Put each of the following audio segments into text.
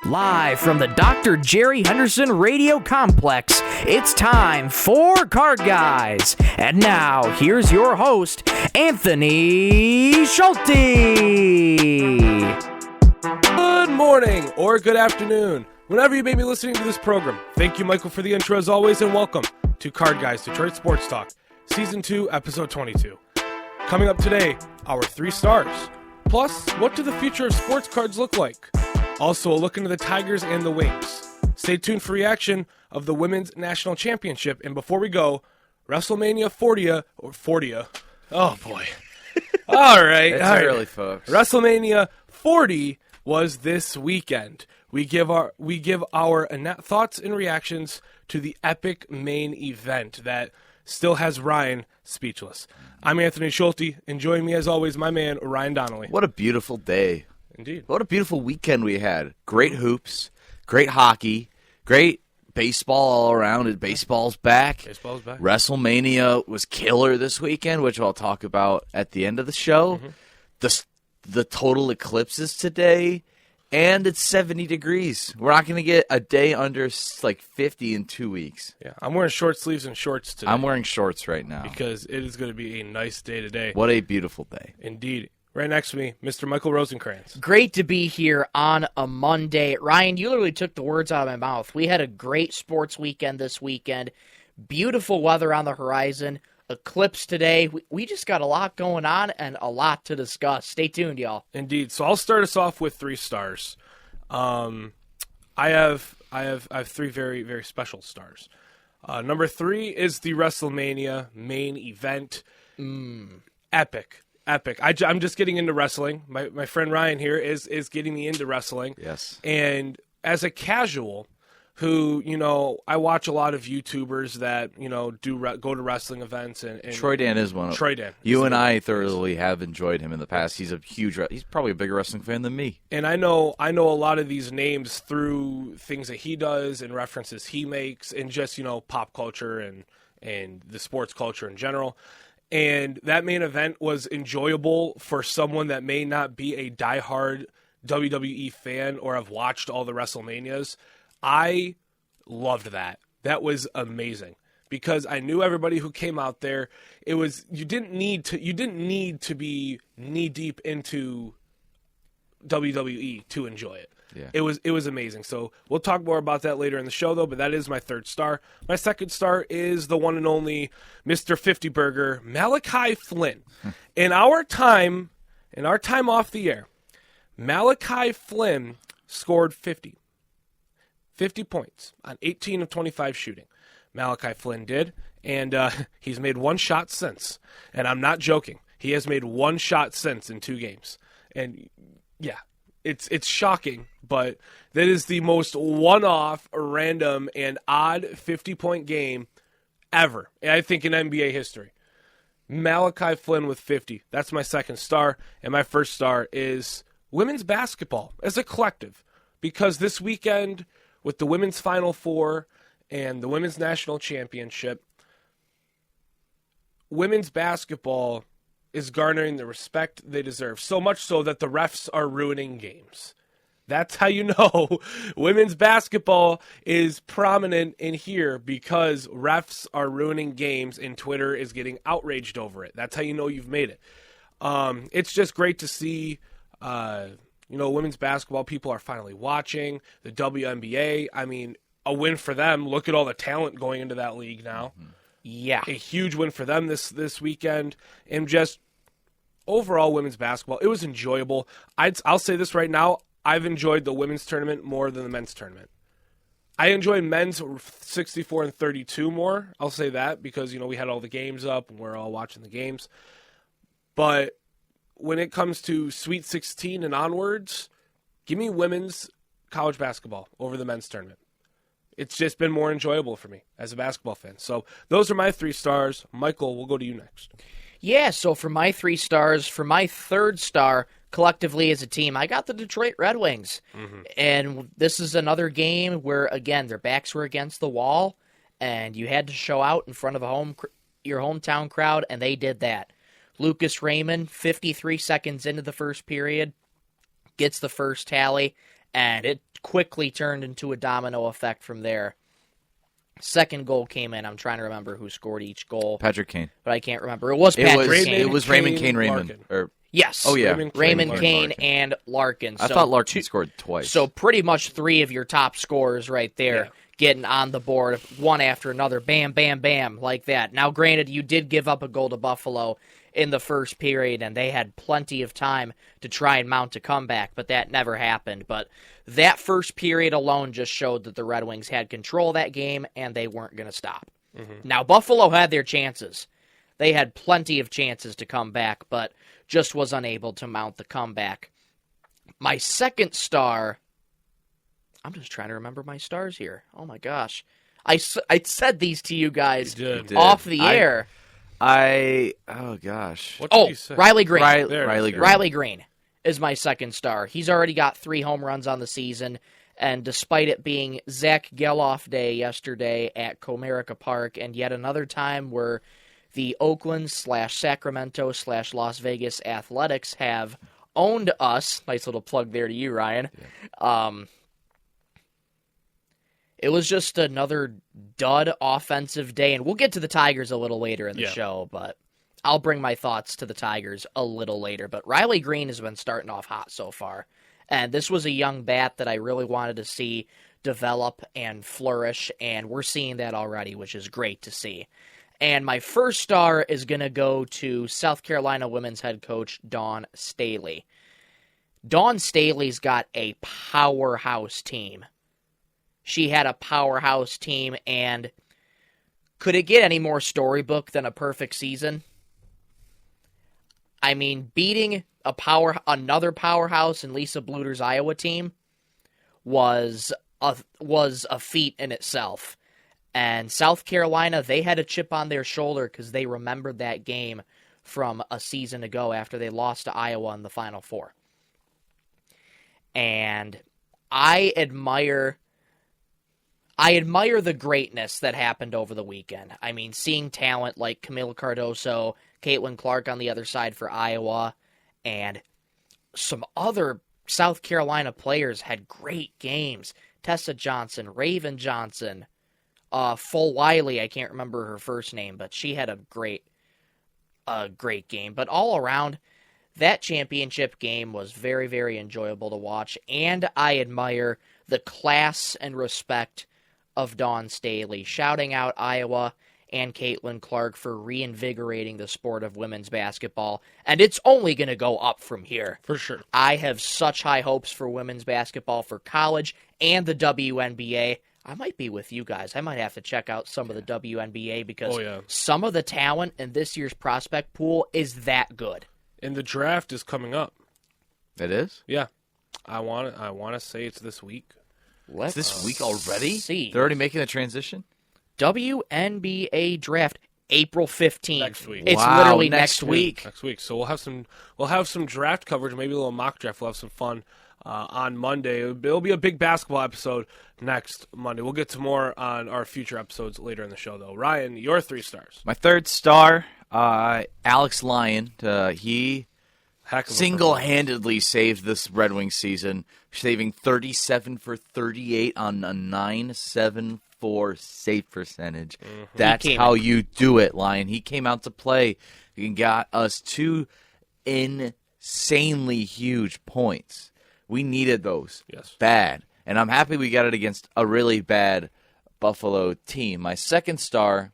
Live from the Dr. Jerry Henderson Radio Complex, it's time for Card Guys. And now, here's your host, Anthony Schulte. Good morning or good afternoon, whenever you may be listening to this program. Thank you, Michael, for the intro as always, and welcome to Card Guys Detroit Sports Talk, Season 2, Episode 22. Coming up today, our 3 stars. Plus, what do the future of sports cards look like? Also, a look into the Tigers and the Wings. Stay tuned for reaction of the Women's National Championship. And before we go, Wrestlemania 40. Oh, boy. All right. It's all right. early, folks. WrestleMania 40 was this weekend. We give our thoughts and reactions to the epic main event that still has Ryan speechless. I'm Anthony Schulte, and joining me as always, my man, Ryan Donnelly. What a beautiful day. Indeed. What a beautiful weekend we had. Great hoops, great hockey, great baseball all around. Baseball's back. Baseball's back. WrestleMania was killer this weekend, which I'll talk about at the end of the show. Mm-hmm. The total eclipses today, and it's 70 degrees. We're not going to get a day under like 50 in 2 weeks. Yeah, I'm wearing short sleeves and shorts today. I'm wearing shorts right now. Because it is going to be a nice day today. What a beautiful day. Indeed. Right next to me, Mr. Michael Rosenkranz. Great to be here on a Monday. Ryan, you literally took the words out of my mouth. We had a great sports weekend this weekend. Beautiful weather on the horizon. Eclipse today. We just got a lot going on and a lot to discuss. Stay tuned, y'all. Indeed. So I'll start us off with 3 stars. I have 3 very, very special stars. Number 3 is the WrestleMania main event. Epic. I'm just getting into wrestling. My friend Ryan here is getting me into wrestling. Yes. And as a casual who, I watch a lot of YouTubers that, go to wrestling events. And Troy Dan is one of them. Troy Dan. You and I thoroughly have enjoyed him in the past. He's he's probably a bigger wrestling fan than me. And I know a lot of these names through things that he does and references he makes and just, pop culture and the sports culture in general. And that main event was enjoyable for someone that may not be a diehard WWE fan or have watched all the WrestleManias. I loved that. That was amazing because I knew everybody who came out there. You didn't need to be knee deep into WWE to enjoy it. Yeah. It was amazing. So we'll talk more about that later in the show, though, but that is my 3rd star. My 2nd star is the one and only Mr. 50 Burger, Malachi Flynn. In our time off the air, Malachi Flynn scored 50 points on 18 of 25 shooting. Malachi Flynn did, and he's made 1 shot since. And I'm not joking. He has made 1 shot since in 2 games. And, yeah. It's shocking, but that is the most one-off, random, and odd 50-point game ever, I think, in NBA history. Malachi Flynn with 50. That's my 2nd star. And my 1st star is women's basketball as a collective. Because this weekend, with the women's Final Four and the women's national championship, women's basketball is garnering the respect they deserve. So much so that the refs are ruining games. That's how you know women's basketball is prominent in here because refs are ruining games and Twitter is getting outraged over it. That's how you know you've made it. It's just great to see, women's basketball. People are finally watching the WNBA. I mean, a win for them. Look at all the talent going into that league now. Yeah. A huge win for them this weekend. And just overall women's basketball, it was enjoyable. I'll say this right now. I've enjoyed the women's tournament more than the men's tournament. I enjoyed men's 64 and 32 more. I'll say that because, we had all the games up and we're all watching the games. But when it comes to Sweet 16 and onwards, give me women's college basketball over the men's tournament. It's just been more enjoyable for me as a basketball fan. So those are my 3 stars. Michael, we'll go to you next. Yeah, so for my 3 stars, for my 3rd star, collectively as a team, I got the Detroit Red Wings. And this is another game where, again, their backs were against the wall, and you had to show out in front of your hometown crowd, and they did that. Lucas Raymond, 53 seconds into the first period, gets the first tally, and it quickly turned into a domino effect from there. Second goal came in. I'm trying to remember who scored each goal. Patrick Kane. But I can't remember. It was Patrick Kane. It was Raymond Kane. Yes. Oh, yeah. Raymond Kane and Larkin. I thought Larkin scored twice. So pretty much 3 of your top scorers right there getting on the board, one after another. Bam, bam, bam, like that. Now, granted, you did give up a goal to Buffalo in the first period, and they had plenty of time to try and mount a comeback, but that never happened. But that first period alone just showed that the Red Wings had control of that game, and they weren't going to stop. Mm-hmm. Now, Buffalo had their chances. They had plenty of chances to come back, but just was unable to mount the comeback. My second star, I'm just trying to remember my stars here. Oh, my gosh. I said these to you guys off the air. Oh, gosh. What did you say? Riley Green. Riley Green. Riley Green is my second star. He's already got 3 home runs on the season, and despite it being Zach Geloff Day yesterday at Comerica Park, and yet another time where the Oakland/Sacramento/Las Vegas Athletics have owned us. Nice little plug there to you, Ryan. Yeah. It was just another dud offensive day, and we'll get to the Tigers a little later in the show, but I'll bring my thoughts to the Tigers a little later. But Riley Green has been starting off hot so far, and this was a young bat that I really wanted to see develop and flourish, and we're seeing that already, which is great to see. And my first star is going to go to South Carolina women's head coach Dawn Staley. Dawn Staley's got a powerhouse team. She had a powerhouse team, and could it get any more storybook than a perfect season? I mean, beating another powerhouse in Lisa Bluter's Iowa team was a feat in itself. And South Carolina, they had a chip on their shoulder because they remembered that game from a season ago after they lost to Iowa in the Final Four. And I admire the greatness that happened over the weekend. I mean, seeing talent like Camila Cardoso, Caitlin Clark on the other side for Iowa, and some other South Carolina players had great games. Tessa Johnson, Raven Johnson, Full Wiley, I can't remember her first name, but she had a great game. But all around, that championship game was very, very enjoyable to watch, and I admire the class and respect of Dawn Staley, shouting out Iowa and Caitlin Clark for reinvigorating the sport of women's basketball, and it's only going to go up from here. For sure. I have such high hopes for women's basketball for college and the WNBA. I might be with you guys. I might have to check out some of the WNBA because some of the talent in this year's prospect pool is that good. And the draft is coming up. It is? Yeah. I want to say it's this week. It's this week already? See. They're already making the transition? WNBA draft April 15th. Next week. It's literally next week. Next week. So we'll have some draft coverage, maybe a little mock draft. We'll have some fun on Monday. It'll be a big basketball episode next Monday. We'll get to more on our future episodes later in the show, though. Ryan, your 3 stars. My third star, Alex Lyon. He single-handedly saved this Red Wings season, saving 37 for 38 on a 9.74 save percentage. Mm-hmm. That's how you do it, Lyon. He came out to play and got us 2 insanely huge points. We needed those. Yes. Bad. And I'm happy we got it against a really bad Buffalo team. My second star,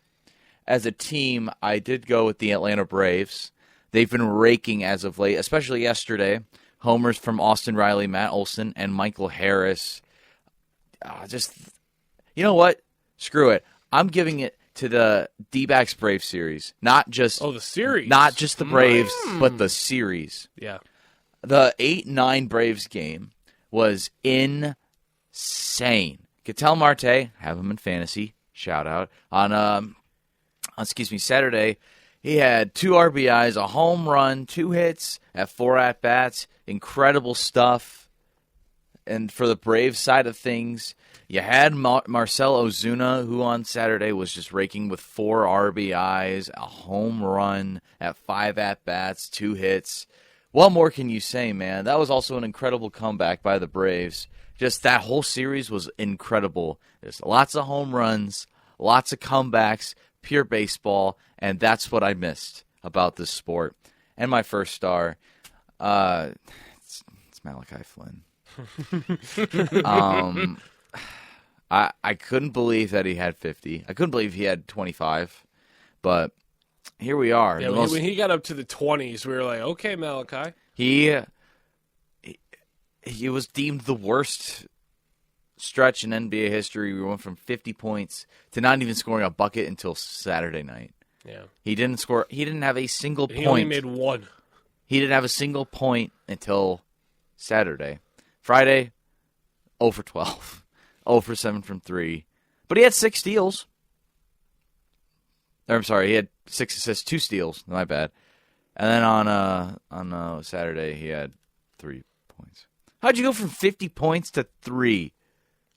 as a team, I did go with the Atlanta Braves. They've been raking as of late, especially yesterday. Homers from Austin Riley, Matt Olson, and Michael Harris. You know what? Screw it. I'm giving it to the D-backs Braves series. Not just the series. Not just the Braves, but the series. Yeah. The 8-9 Braves game was insane. Ketel Marte, have him in fantasy, shout out, on Saturday, he had 2 RBIs, a home run, 2 hits at 4 at-bats, incredible stuff. And for the Braves side of things, you had Marcell Ozuna, who on Saturday was just raking with 4 RBIs, a home run at 5 at-bats, 2 hits. What more can you say, man? That was also an incredible comeback by the Braves Just that whole series was incredible. There's lots of home runs, lots of comebacks, pure baseball, and that's what I missed about this sport. And my first star, it's Malachi Flynn. I couldn't believe that he had 50. I couldn't believe he had 25. But here we are. Yeah, when he got up to the 20s, we were like, okay, Malachi. He was deemed the worst stretch in NBA history. We went from 50 points to not even scoring a bucket until Saturday night. Yeah. He didn't score. He didn't have a single point. He only made one. He didn't have a single point until Saturday. Friday, 0 for 12. 0 for 7 from 3. But he had 6 steals. Or, I'm sorry, he had 6 assists, 2 steals. My bad. And then on Saturday, he had 3 points. How'd you go from 50 points to 3?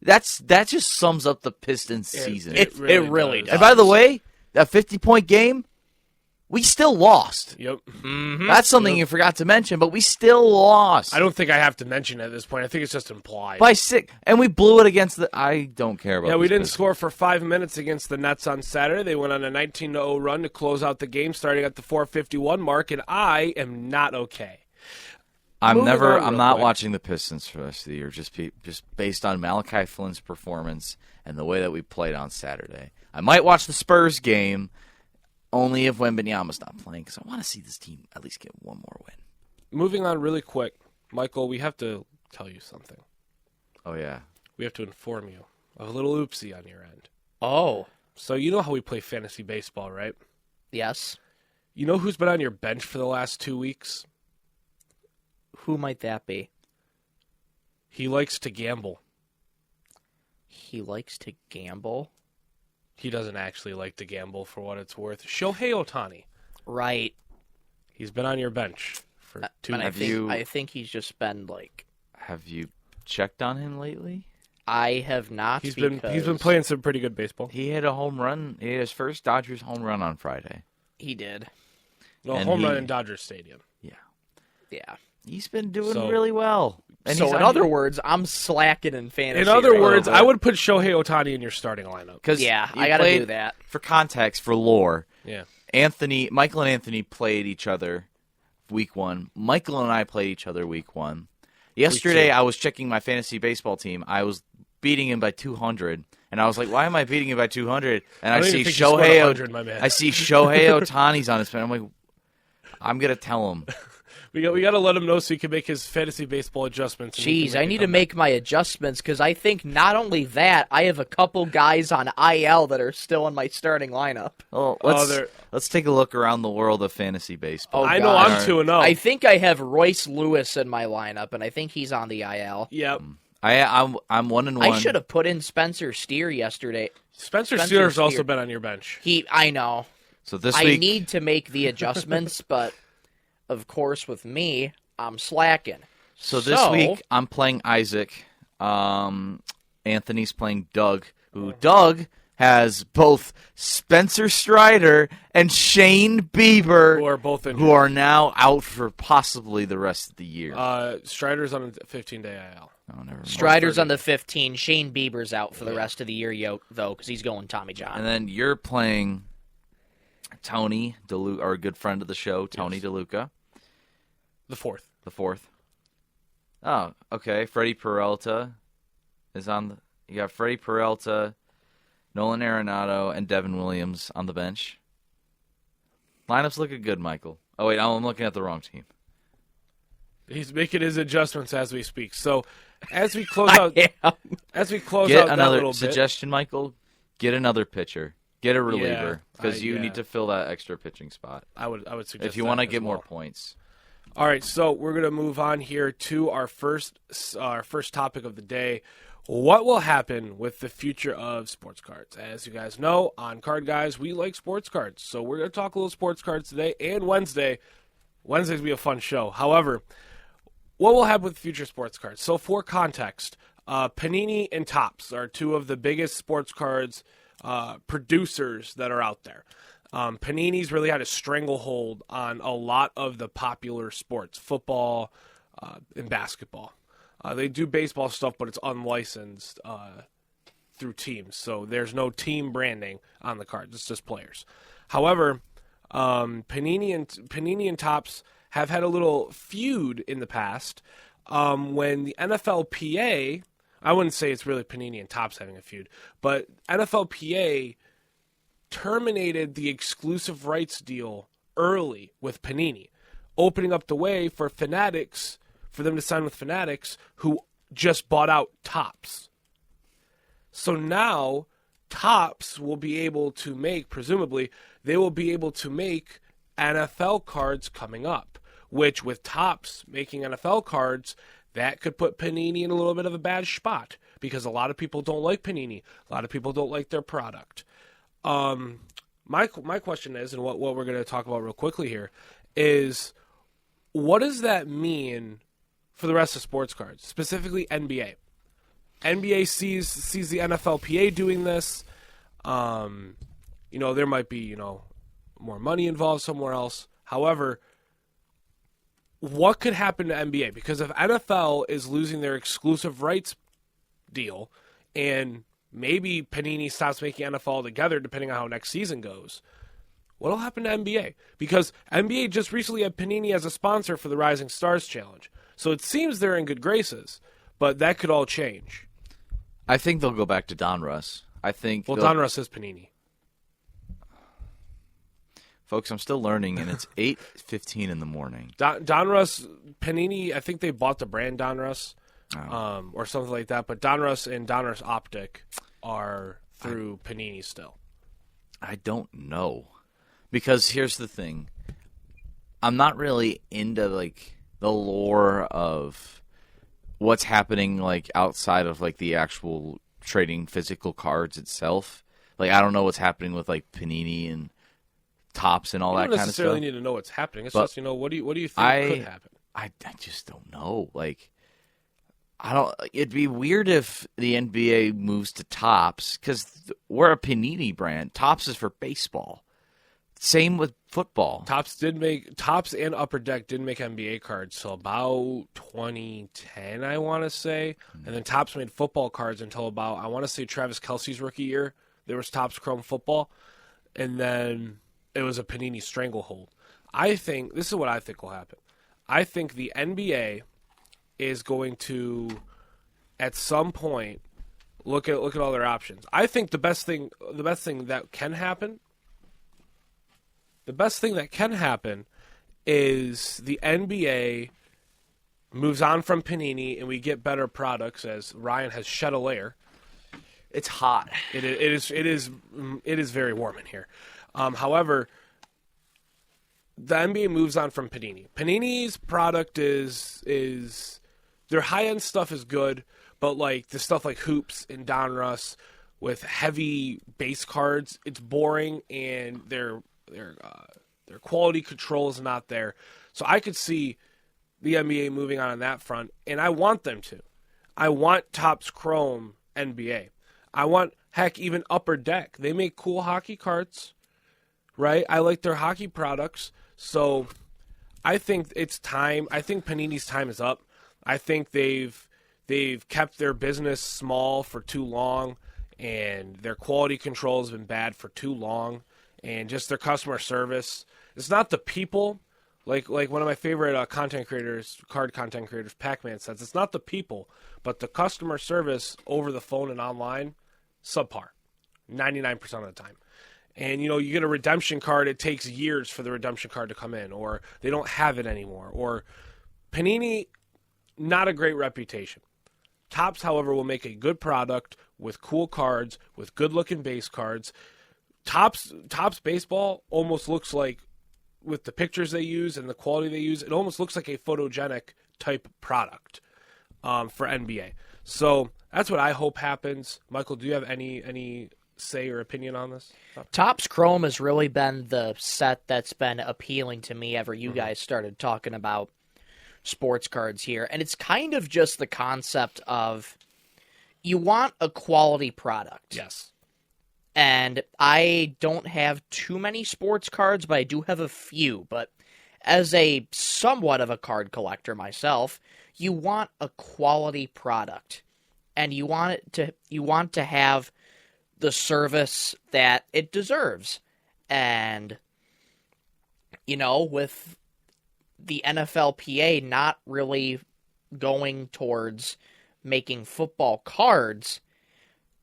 That just sums up the Pistons season. It really does. And by the way, that 50-point game, we still lost. Yep. Mm-hmm. That's something you forgot to mention, but we still lost. I don't think I have to mention it at this point. I think it's just implied. By 6. And we blew it against the... I don't care about Yeah, we this didn't Pistons. score for 5 minutes against the Nets on Saturday. They went on a 19-0 run to close out the game, starting at the 4:51 mark, and I am not okay. I'm Moving on not quick. watching the Pistons for the rest of the year, just based on Malachi Flynn's performance and the way that we played on Saturday. I might watch the Spurs game only if Wembanyama's not playing, because I want to see this team at least get one more win. Moving on really quick, Michael, we have to tell you something. Oh, yeah. We have to inform you of a little oopsie on your end. Oh, So you know how we play fantasy baseball, right? yes. You know who's been on your bench for the last 2 weeks? Who might that be? He likes to gamble. He likes to gamble. He doesn't actually like to gamble, for what it's worth. Shohei Ohtani. Right. He's been on your bench for 2 And weeks. I think he's just been like... Have you checked on him lately? I have not. He's been playing some pretty good baseball. He hit a home run. He hit his first Dodgers home run on Friday. He did. No, And home he- run in Dodger Stadium. Yeah. Yeah. He's been doing So- really well. And So he's in on other your- words, I'm slacking in fantasy. In other right words, now. I would put Shohei Ohtani in your starting lineup. 'cause Yeah, you I got to played- do that. For context, for lore, Yeah. Michael and Anthony played each other week 1. Michael and I played each other week 1. Yesterday, two. I was checking my fantasy baseball team. I was beating him by 200, and I was like, "Why am I beating him by 200?" And I don't see even think you scored Shohei. 100, my man. I see Shohei Ohtani's on his pen. I'm like, I'm gonna tell him. We got to let him know so he can make his fantasy baseball adjustments. and he Jeez, can I a need to comeback. make my adjustments because I think not only that, I have a couple guys on IL that are still in my starting lineup. Well, they're- let's take a look around the world of fantasy baseball. Oh, I know God. I'm 2-0. I think I have Royce Lewis in my lineup, and I think he's on the IL. Yep. I'm 1-1. I should have put in Spencer Steer yesterday. Spencer Spencer Steer's also Steer. been on your bench. I know. So this I week, need to make the adjustments, but of course, with me, I'm slacking. So this week, I'm playing Isaac. Anthony's playing Doug, who Doug has both Spencer Strider and Shane Bieber, Who are both injured. who are now out for possibly the rest of the year. Strider's on a 15-day IL. Oh, never mind. Strider's on the 15. Shane Bieber's out for the rest of the year, though, because he's going Tommy John. And then you're playing Tony DeLuca, our good friend of the show, Tony DeLuca, The fourth. the 4th. Oh, okay. Freddie Peralta is on the... You got Freddie Peralta, Nolan Arenado, and Devin Williams on the bench. Lineup's looking good, Michael. Oh, wait, I'm looking at the wrong team. He's making his adjustments as we speak. So as we close out, Yeah. as we close Get out that another little bit, suggestion, Michael. Get another pitcher. Get a reliever because you yeah. need to fill that extra pitching spot I would suggest if you that want to as get more well. points. All right, so we're going to move on here to our first topic of the day. What will happen with the future of sports cards? As you guys know, on Card Guys, we like sports cards. So we're going to talk a little sports cards today and Wednesday. Wednesday's going to be a fun show. However, what will happen with future sports cards? So for context, Panini and Topps are two of the biggest sports cards producers that are out there. Panini's really had a stranglehold on a lot of the popular sports, football and basketball. They do baseball stuff, but it's unlicensed through teams, so there's no team branding on the cards. It's just players. However, Panini and Topps have had a little feud in the past when the NFLPA, I wouldn't say it's really Panini and Topps having a feud, but NFLPA terminated the exclusive rights deal early with Panini, opening up the way for Fanatics, for them to sign with Fanatics, who just bought out Topps. So now Topps will be able to make, presumably, they will be able to make NFL cards coming up, which with Topps making NFL cards, that could put Panini in a little bit of a bad spot because a lot of people don't like Panini. A lot of people don't like their product. My question is, and what we're going to talk about real quickly here, is what does that mean for the rest of sports cards, specifically NBA? NBA sees the NFLPA doing this. There might be, more money involved somewhere else. However, what could happen to NBA? Because if NFL is losing their exclusive rights deal and maybe Panini stops making NFL together depending on how next season goes, what'll happen to NBA? Because NBA just recently had Panini as a sponsor for the Rising Stars Challenge. So it seems they're in good graces, but that could all change. I think they'll go back to Donruss. Donruss is Panini. Folks, I'm still learning, and it's 8:15 in the morning. Donruss, Panini, I think they bought the brand Donruss or something like that, but Donruss and Donruss Optic are through Panini still. I don't know. Because here's the thing. I'm not really into, the lore of what's happening, outside of, the actual trading physical cards itself. I don't know what's happening with, Panini and Topps and all that kind of stuff. You don't necessarily need to know what's happening. It's just, what do you think could happen? I just don't know. It'd be weird if the NBA moves to Topps because we're a Panini brand. Topps is for baseball. Same with football. Topps and Upper Deck didn't make NBA cards till about 2010, I want to say. And then Topps made football cards until about, I want to say, Travis Kelce's rookie year. There was Topps Chrome Football. And then it was a Panini stranglehold. This is what I think will happen. I think the NBA is going to, at some point, look at all their options. I think the best thing that can happen is the NBA moves on from Panini and we get better products as Ryan has shed a layer. It's hot. It is very warm in here. However, the NBA moves on from Panini. Panini's product is their high-end stuff is good, but the stuff like Hoops and Donruss with heavy base cards, it's boring and their quality control is not there. So I could see the NBA moving on that front, and I want them to. I want Topps Chrome NBA. I want, even Upper Deck. They make cool hockey cards, right? I like their hockey products. So I think it's time. I think Panini's time is up. I think they've kept their business small for too long, and their quality control has been bad for too long, and just their customer service. It's not the people. Like one of my favorite card content creators, Pac-Man, says, it's not the people, but the customer service over the phone and online, subpar, 99% of the time. And, you get a redemption card, it takes years for the redemption card to come in, or they don't have it anymore. Or Panini, not a great reputation. Topps, however, will make a good product with cool cards, with good-looking base cards. Topps baseball almost looks like, with the pictures they use and the quality they use, it almost looks like a photogenic type product for NBA. So that's what I hope happens. Michael, do you have any say or opinion on this? Topps Chrome has really been the set that's been appealing to me ever you guys started talking about sports cards here. And it's kind of just the concept of you want a quality product. Yes. And I don't have too many sports cards, but I do have a few. But as a somewhat of a card collector myself, you want a quality product, and you want to have the service that it deserves. And with the NFLPA not really going towards making football cards,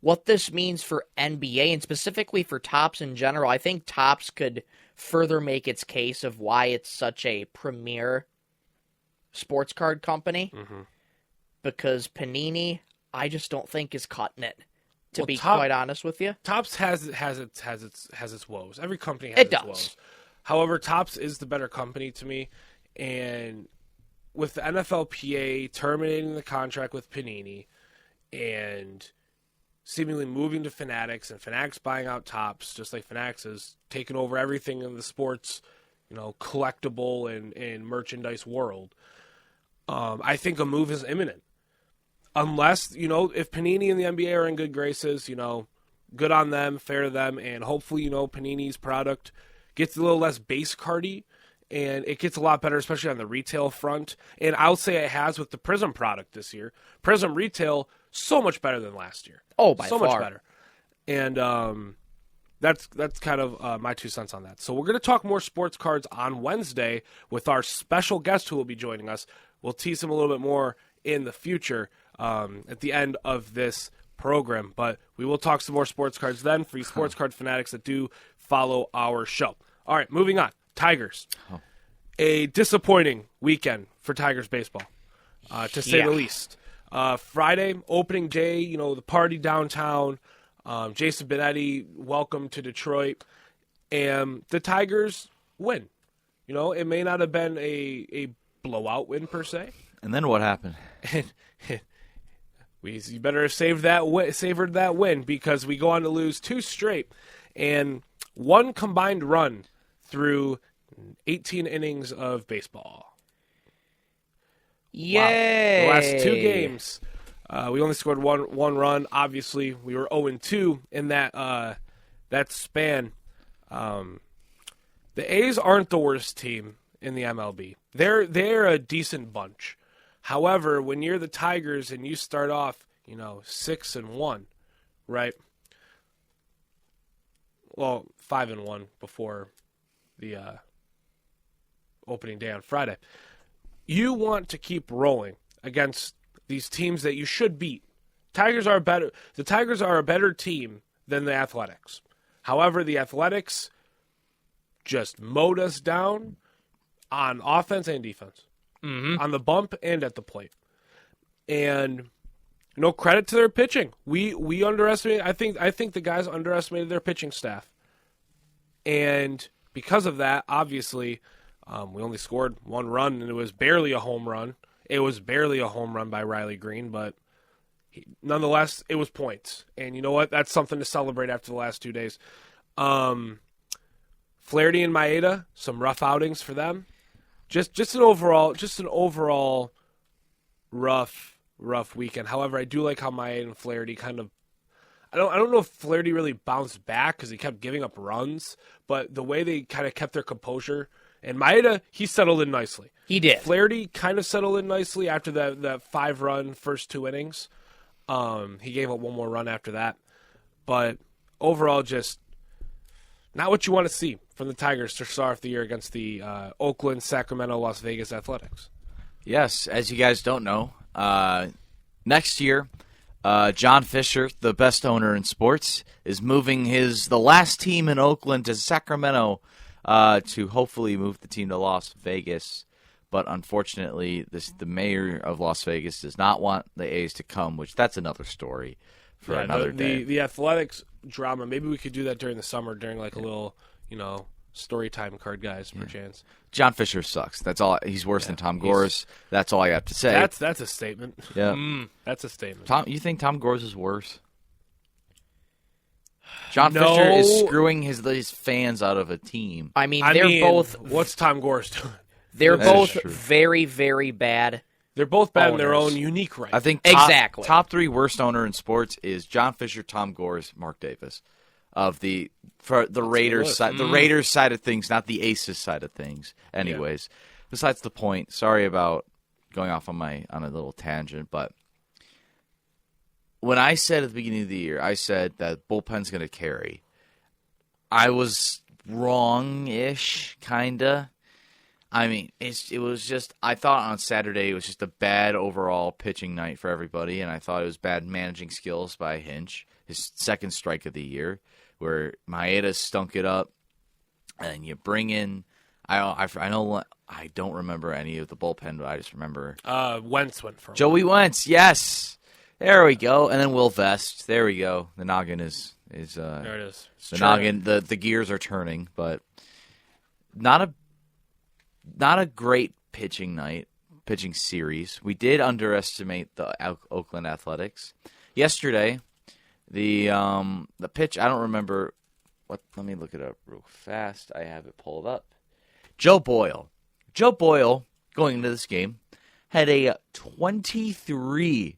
what this means for NBA and specifically for Topps in general, I think Topps could further make its case of why it's such a premier sports card company. Mm-hmm. Because Panini, I just don't think is cutting it. To be quite honest with you, Topps has its woes. Every company has its woes. However, Topps is the better company to me, and with the NFLPA terminating the contract with Panini and seemingly moving to Fanatics and Fanatics buying out Topps, just like Fanatics has taken over everything in the sports, collectible and merchandise world, I think a move is imminent. Unless, if Panini and the NBA are in good graces, good on them, fair to them, and hopefully, Panini's product gets a little less base cardy, and it gets a lot better, especially on the retail front. And I'll say it has with the Prism product this year. Prism retail, so much better than last year. Oh, by so far. much better. And that's kind of my 2 cents on that. So we're going to talk more sports cards on Wednesday with our special guest who will be joining us. We'll tease him a little bit more in the future at the end of this program. But we will talk some more sports cards then for you sports card fanatics that do follow our show. All right, moving on. Tigers. A disappointing weekend for Tigers baseball, to say the least. Friday, opening day, the party downtown. Jason Benetti, welcome to Detroit. And the Tigers win. It may not have been a blowout win per se. And then what happened? You better have savored that win because we go on to lose 2 straight and 1 combined run through 18 innings of baseball. Yay! Wow. The last 2 games, we only scored one run. Obviously, we were 0-2 in that span. The A's aren't the worst team in the MLB. They're a decent bunch. However, when you're the Tigers and you start off, 6-1, right? Well, 5-1 before the opening day on Friday. You want to keep rolling against these teams that you should beat. The Tigers are a better team than the Athletics. However, the Athletics just mowed us down on offense and defense. Mm-hmm. On the bump and at the plate. And credit to their pitching. We underestimated. I think the guys underestimated their pitching staff. And because of that, obviously, we only scored 1 run, and it was barely a home run. It was barely a home run by Riley Green, but nonetheless, it was points. And you know what? That's something to celebrate after the last 2 days. Flaherty and Maeda, some rough outings for them. Just an overall rough weekend. However, I do like how Maeda and Flaherty kind of. I don't know if Flaherty really bounced back because he kept giving up runs, but the way they kind of kept their composure, and Maeda, he settled in nicely. He did. Flaherty kind of settled in nicely after that 5-run first 2 innings. He gave up 1 more run after that, but overall, just not what you want to see from the Tigers to start off the year against the Oakland, Sacramento, Las Vegas Athletics. Yes, as you guys don't know, next year, John Fisher, the best owner in sports, is moving the last team in Oakland to Sacramento to hopefully move the team to Las Vegas. But unfortunately, the mayor of Las Vegas does not want the A's to come, which that's another story for another day. The Athletics drama, maybe we could do that during the summer, during like a little, story time card guys, perchance. John Fisher sucks. That's all. He's worse than Tom Gores. That's all I have to say. That's a statement. Yeah, that's a statement. You think Tom Gores is worse? John Fisher is screwing his fans out of a team. I mean, both. What's Tom Gores doing? They're both very, very bad. They're both bad in their own unique right. I think exactly top 3 worst owner in sports is John Fisher, Tom Gores, Mark Davis. for the Raiders list. side, the Raiders side of things, not the Aces side of things. Anyways, besides the point. Sorry about going off on a little tangent, but when I said at the beginning of the year, I said that bullpen's going to carry. I was wrong-ish, kinda. I mean, it was just, I thought on Saturday it was just a bad overall pitching night for everybody, and I thought it was bad managing skills by Hinch, his second strike of the year, where Maeda stunk it up, and you bring in, I don't remember any of the bullpen, but I just remember. Wentz went for Joey Wentz, yes! There we go. And then Will Vest, there we go. The noggin is there it is. the noggin, the gears are turning, but not a great pitching series. We did underestimate the Oakland Athletics. Yesterday, the pitch, I don't remember let me look it up real fast. I have it pulled up. Joe Boyle, going into this game, had a 23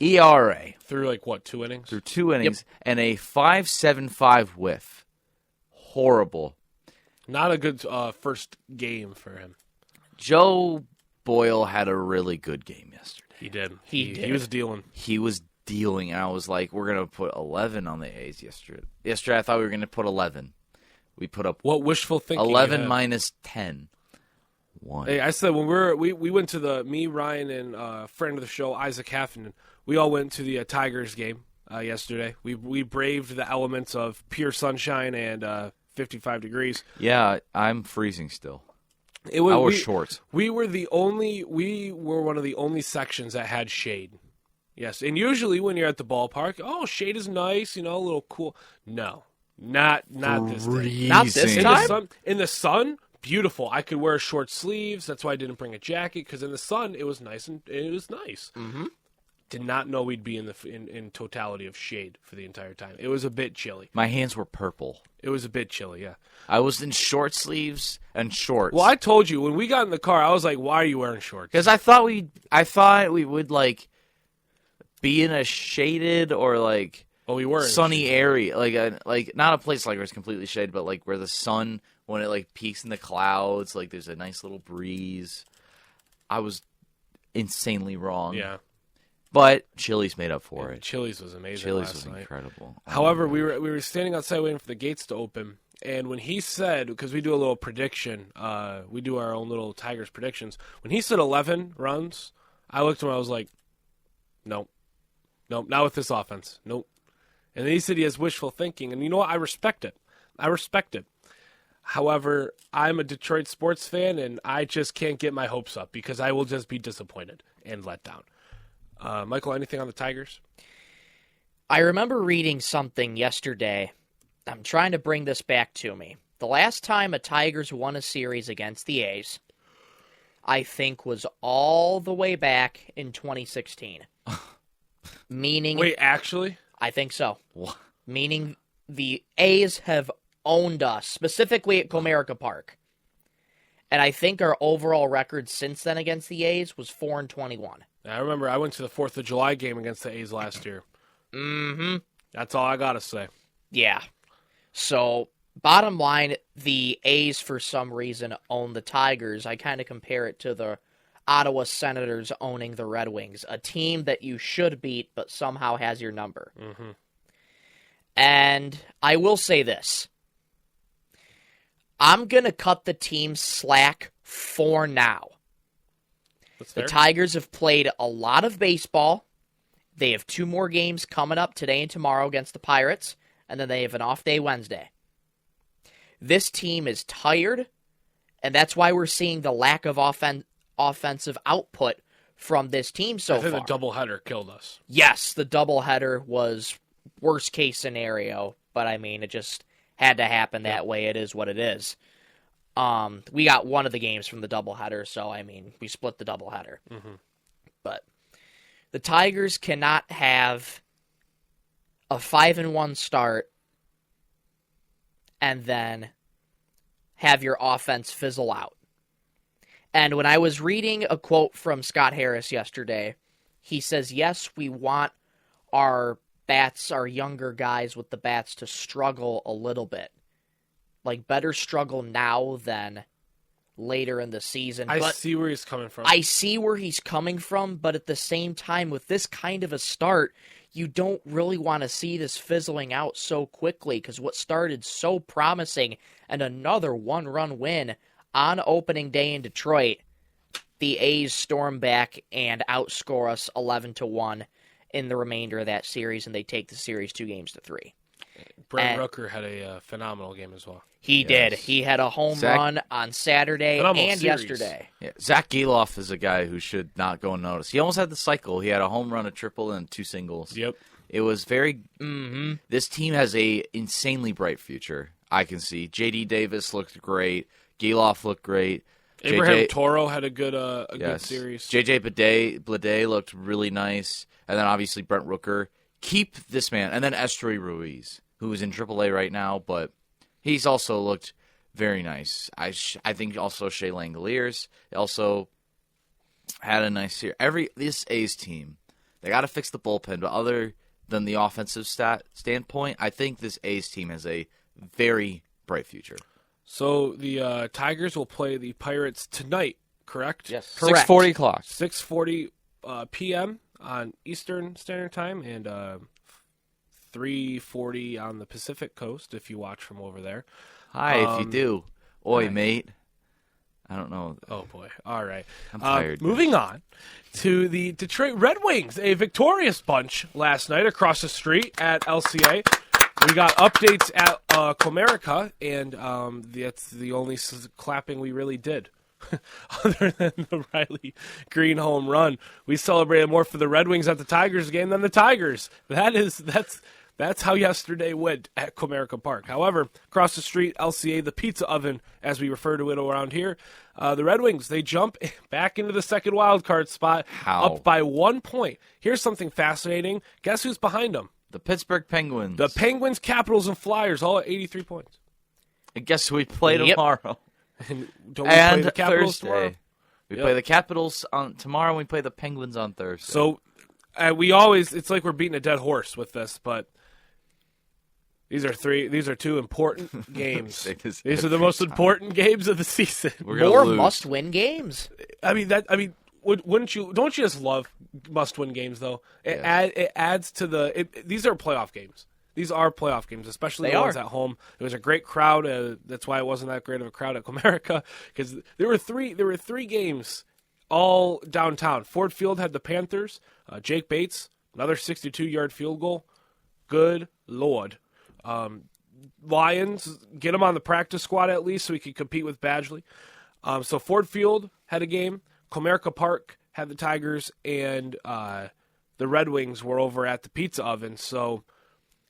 ERA. Through like what, 2 innings? Through 2 innings, and a 5.75 whiff. Horrible. Not a good first game for him. Joe Boyle had a really good game yesterday. He did. He did. He was dealing. He was dealing, and I was like, we're going to put 11 on the A's yesterday. Yesterday, I thought we were going to put 11. We put up What wishful thinking? 11 minus 10. 1. Hey, I said when we went to me, Ryan, and friend of the show, Isaac Haffenden, we all went to the Tigers game yesterday. We braved the elements of pure sunshine and 55 degrees. Yeah, I'm freezing still. I wore shorts. We were one of the only sections that had shade. Yes, and usually when you're at the ballpark, shade is nice, a little cool. No, not this day. Not this time? In the sun, beautiful. I could wear short sleeves. That's why I didn't bring a jacket, because in the sun it was nice and it was nice. Mm-hmm. Did not know we'd be in totality of shade for the entire time. It was a bit chilly. My hands were purple. It was a bit chilly, yeah. I was in short sleeves and shorts. Well, I told you when we got in the car, I was like, "Why are you wearing shorts?" Because I thought we would like be in a shaded or like we were sunny area, like not a place like where it's completely shaded, but like where the sun, when it like peaks in the clouds, like there's a nice little breeze. I was insanely wrong. Yeah. But Chili's made up for it. Chili's was amazing. Chili's last was night. incredible. However, we were standing outside waiting for the gates to open, and when he said, because we do a little prediction, we do our own little Tigers predictions. When he said 11 runs, I looked at him. I was like, nope, not with this offense. Nope. And then he said he has wishful thinking, and you know what? I respect it. However, I'm a Detroit sports fan, and I just can't get my hopes up because I will just be disappointed and let down. Michael, anything on the Tigers? I remember reading something yesterday. I'm trying to bring this back to me. The last time a Tigers won a series against the A's, I think, was all the way back in 2016. Meaning... Wait, actually? I think so. What? Meaning the A's have owned us, specifically at Comerica Park. And I think our overall record since then against the A's was 4-21. I remember I went to the 4th of July game against the A's last year. Mm-hmm. That's all I got to say. Yeah. So, bottom line, the A's, for some reason, own the Tigers. I kind of compare it to the Ottawa Senators owning the Red Wings, a team that you should beat but somehow has your number. Mm-hmm. And I will say this. I'm going to cut the team slack for now. The Tigers have played a lot of baseball. They have 2 more games coming up today and tomorrow against the Pirates, and then they have an off day Wednesday. This team is tired, and that's why we're seeing the lack of offensive output from this team so far. I think the doubleheader killed us. Yes, the doubleheader was worst case scenario, but I mean, it just had to happen that way. It is what it is. We got one of the games from the doubleheader, so, I mean, we split the doubleheader. Mm-hmm. But the Tigers cannot have a 5-1 start and then have your offense fizzle out. And when I was reading a quote from Scott Harris yesterday, he says, yes, we want our bats, our younger guys with the bats, to struggle a little bit. Like, better struggle now than later in the season. I see where he's coming from. I see where he's coming from, but at the same time, with this kind of a start, you don't really want to see this fizzling out so quickly, because what started so promising and another one-run win on opening day in Detroit, the A's storm back and outscore us 11-1 in the remainder of that series, and they take the series 2-3. Brent Rooker had a phenomenal game as well. He did. He had a home run on Saturday and yesterday. Yeah. Zach Geloff is a guy who should not go unnoticed. He almost had the cycle. He had a home run, a triple, and 2 singles. Yep. It was very... This team has a insanely bright future, I can see. J.D. Davis looked great. Geloff looked great. Abraham Toro had a good series. J.J. Blade looked really nice. And then obviously Brent Rooker. Keep this man. And then Estuary Ruiz, who is in AAA right now, but he's also looked very nice. I think also Shea Langoliers also had a nice year. This A's team, they got to fix the bullpen, but other than the offensive standpoint, I think this A's team has a very bright future. So the Tigers will play the Pirates tonight, correct? Yes. Correct. 6:40 o'clock. 6:40 p.m. on Eastern Standard Time and 3:40 on the Pacific Coast if you watch from over there. Hi, if you do. Oi, hi. mate. I don't know. Oh, boy. All right. I'm tired. Moving on to the Detroit Red Wings, a victorious bunch last night across the street at LCA. We got updates at Comerica, and that's the only clapping we really did. Other than the Riley Green home run, we celebrated more for the Red Wings at the Tigers game than the Tigers. That's how yesterday went at Comerica Park. However, across the street, LCA, the pizza oven, as we refer to it around here, the Red Wings, they jump back into the second wild card spot, up by 1 point. Here's something fascinating. Guess who's behind them? The Pittsburgh Penguins. The Penguins, Capitals, and Flyers, all at 83 points. And guess who we play tomorrow? And don't we play the Capitals tomorrow? We play the Capitals on tomorrow, and we play the Penguins on Thursday. So it's like we're beating a dead horse with this, but these are two important games. These are the most important games of the season. More must-win games. Don't you just love must-win games though? It adds to these are playoff games. These are playoff games, especially the ones at home. It was a great crowd. That's why it wasn't that great of a crowd at Comerica, because there were three games all downtown. Ford Field had the Panthers. Jake Bates, another 62-yard field goal. Good Lord. Lions, get him on the practice squad at least so he could compete with Badgley. So Ford Field had a game. Comerica Park had the Tigers, and the Red Wings were over at the pizza oven. So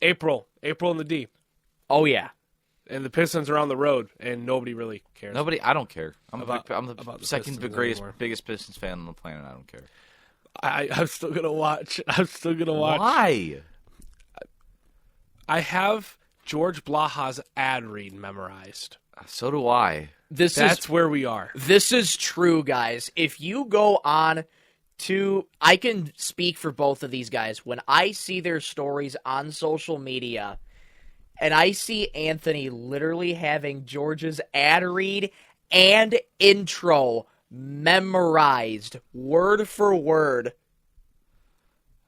April in the D. Oh, yeah. And the Pistons are on the road, and nobody really cares. I don't care. I'm the second Pistons biggest Pistons fan on the planet. I don't care. I'm still going to watch. Why? I have George Blaha's ad read memorized. So do I. That's where we are. This is true, guys. If you go on I can speak for both of these guys. When I see their stories on social media, and I see Anthony literally having George's ad read and intro memorized word for word.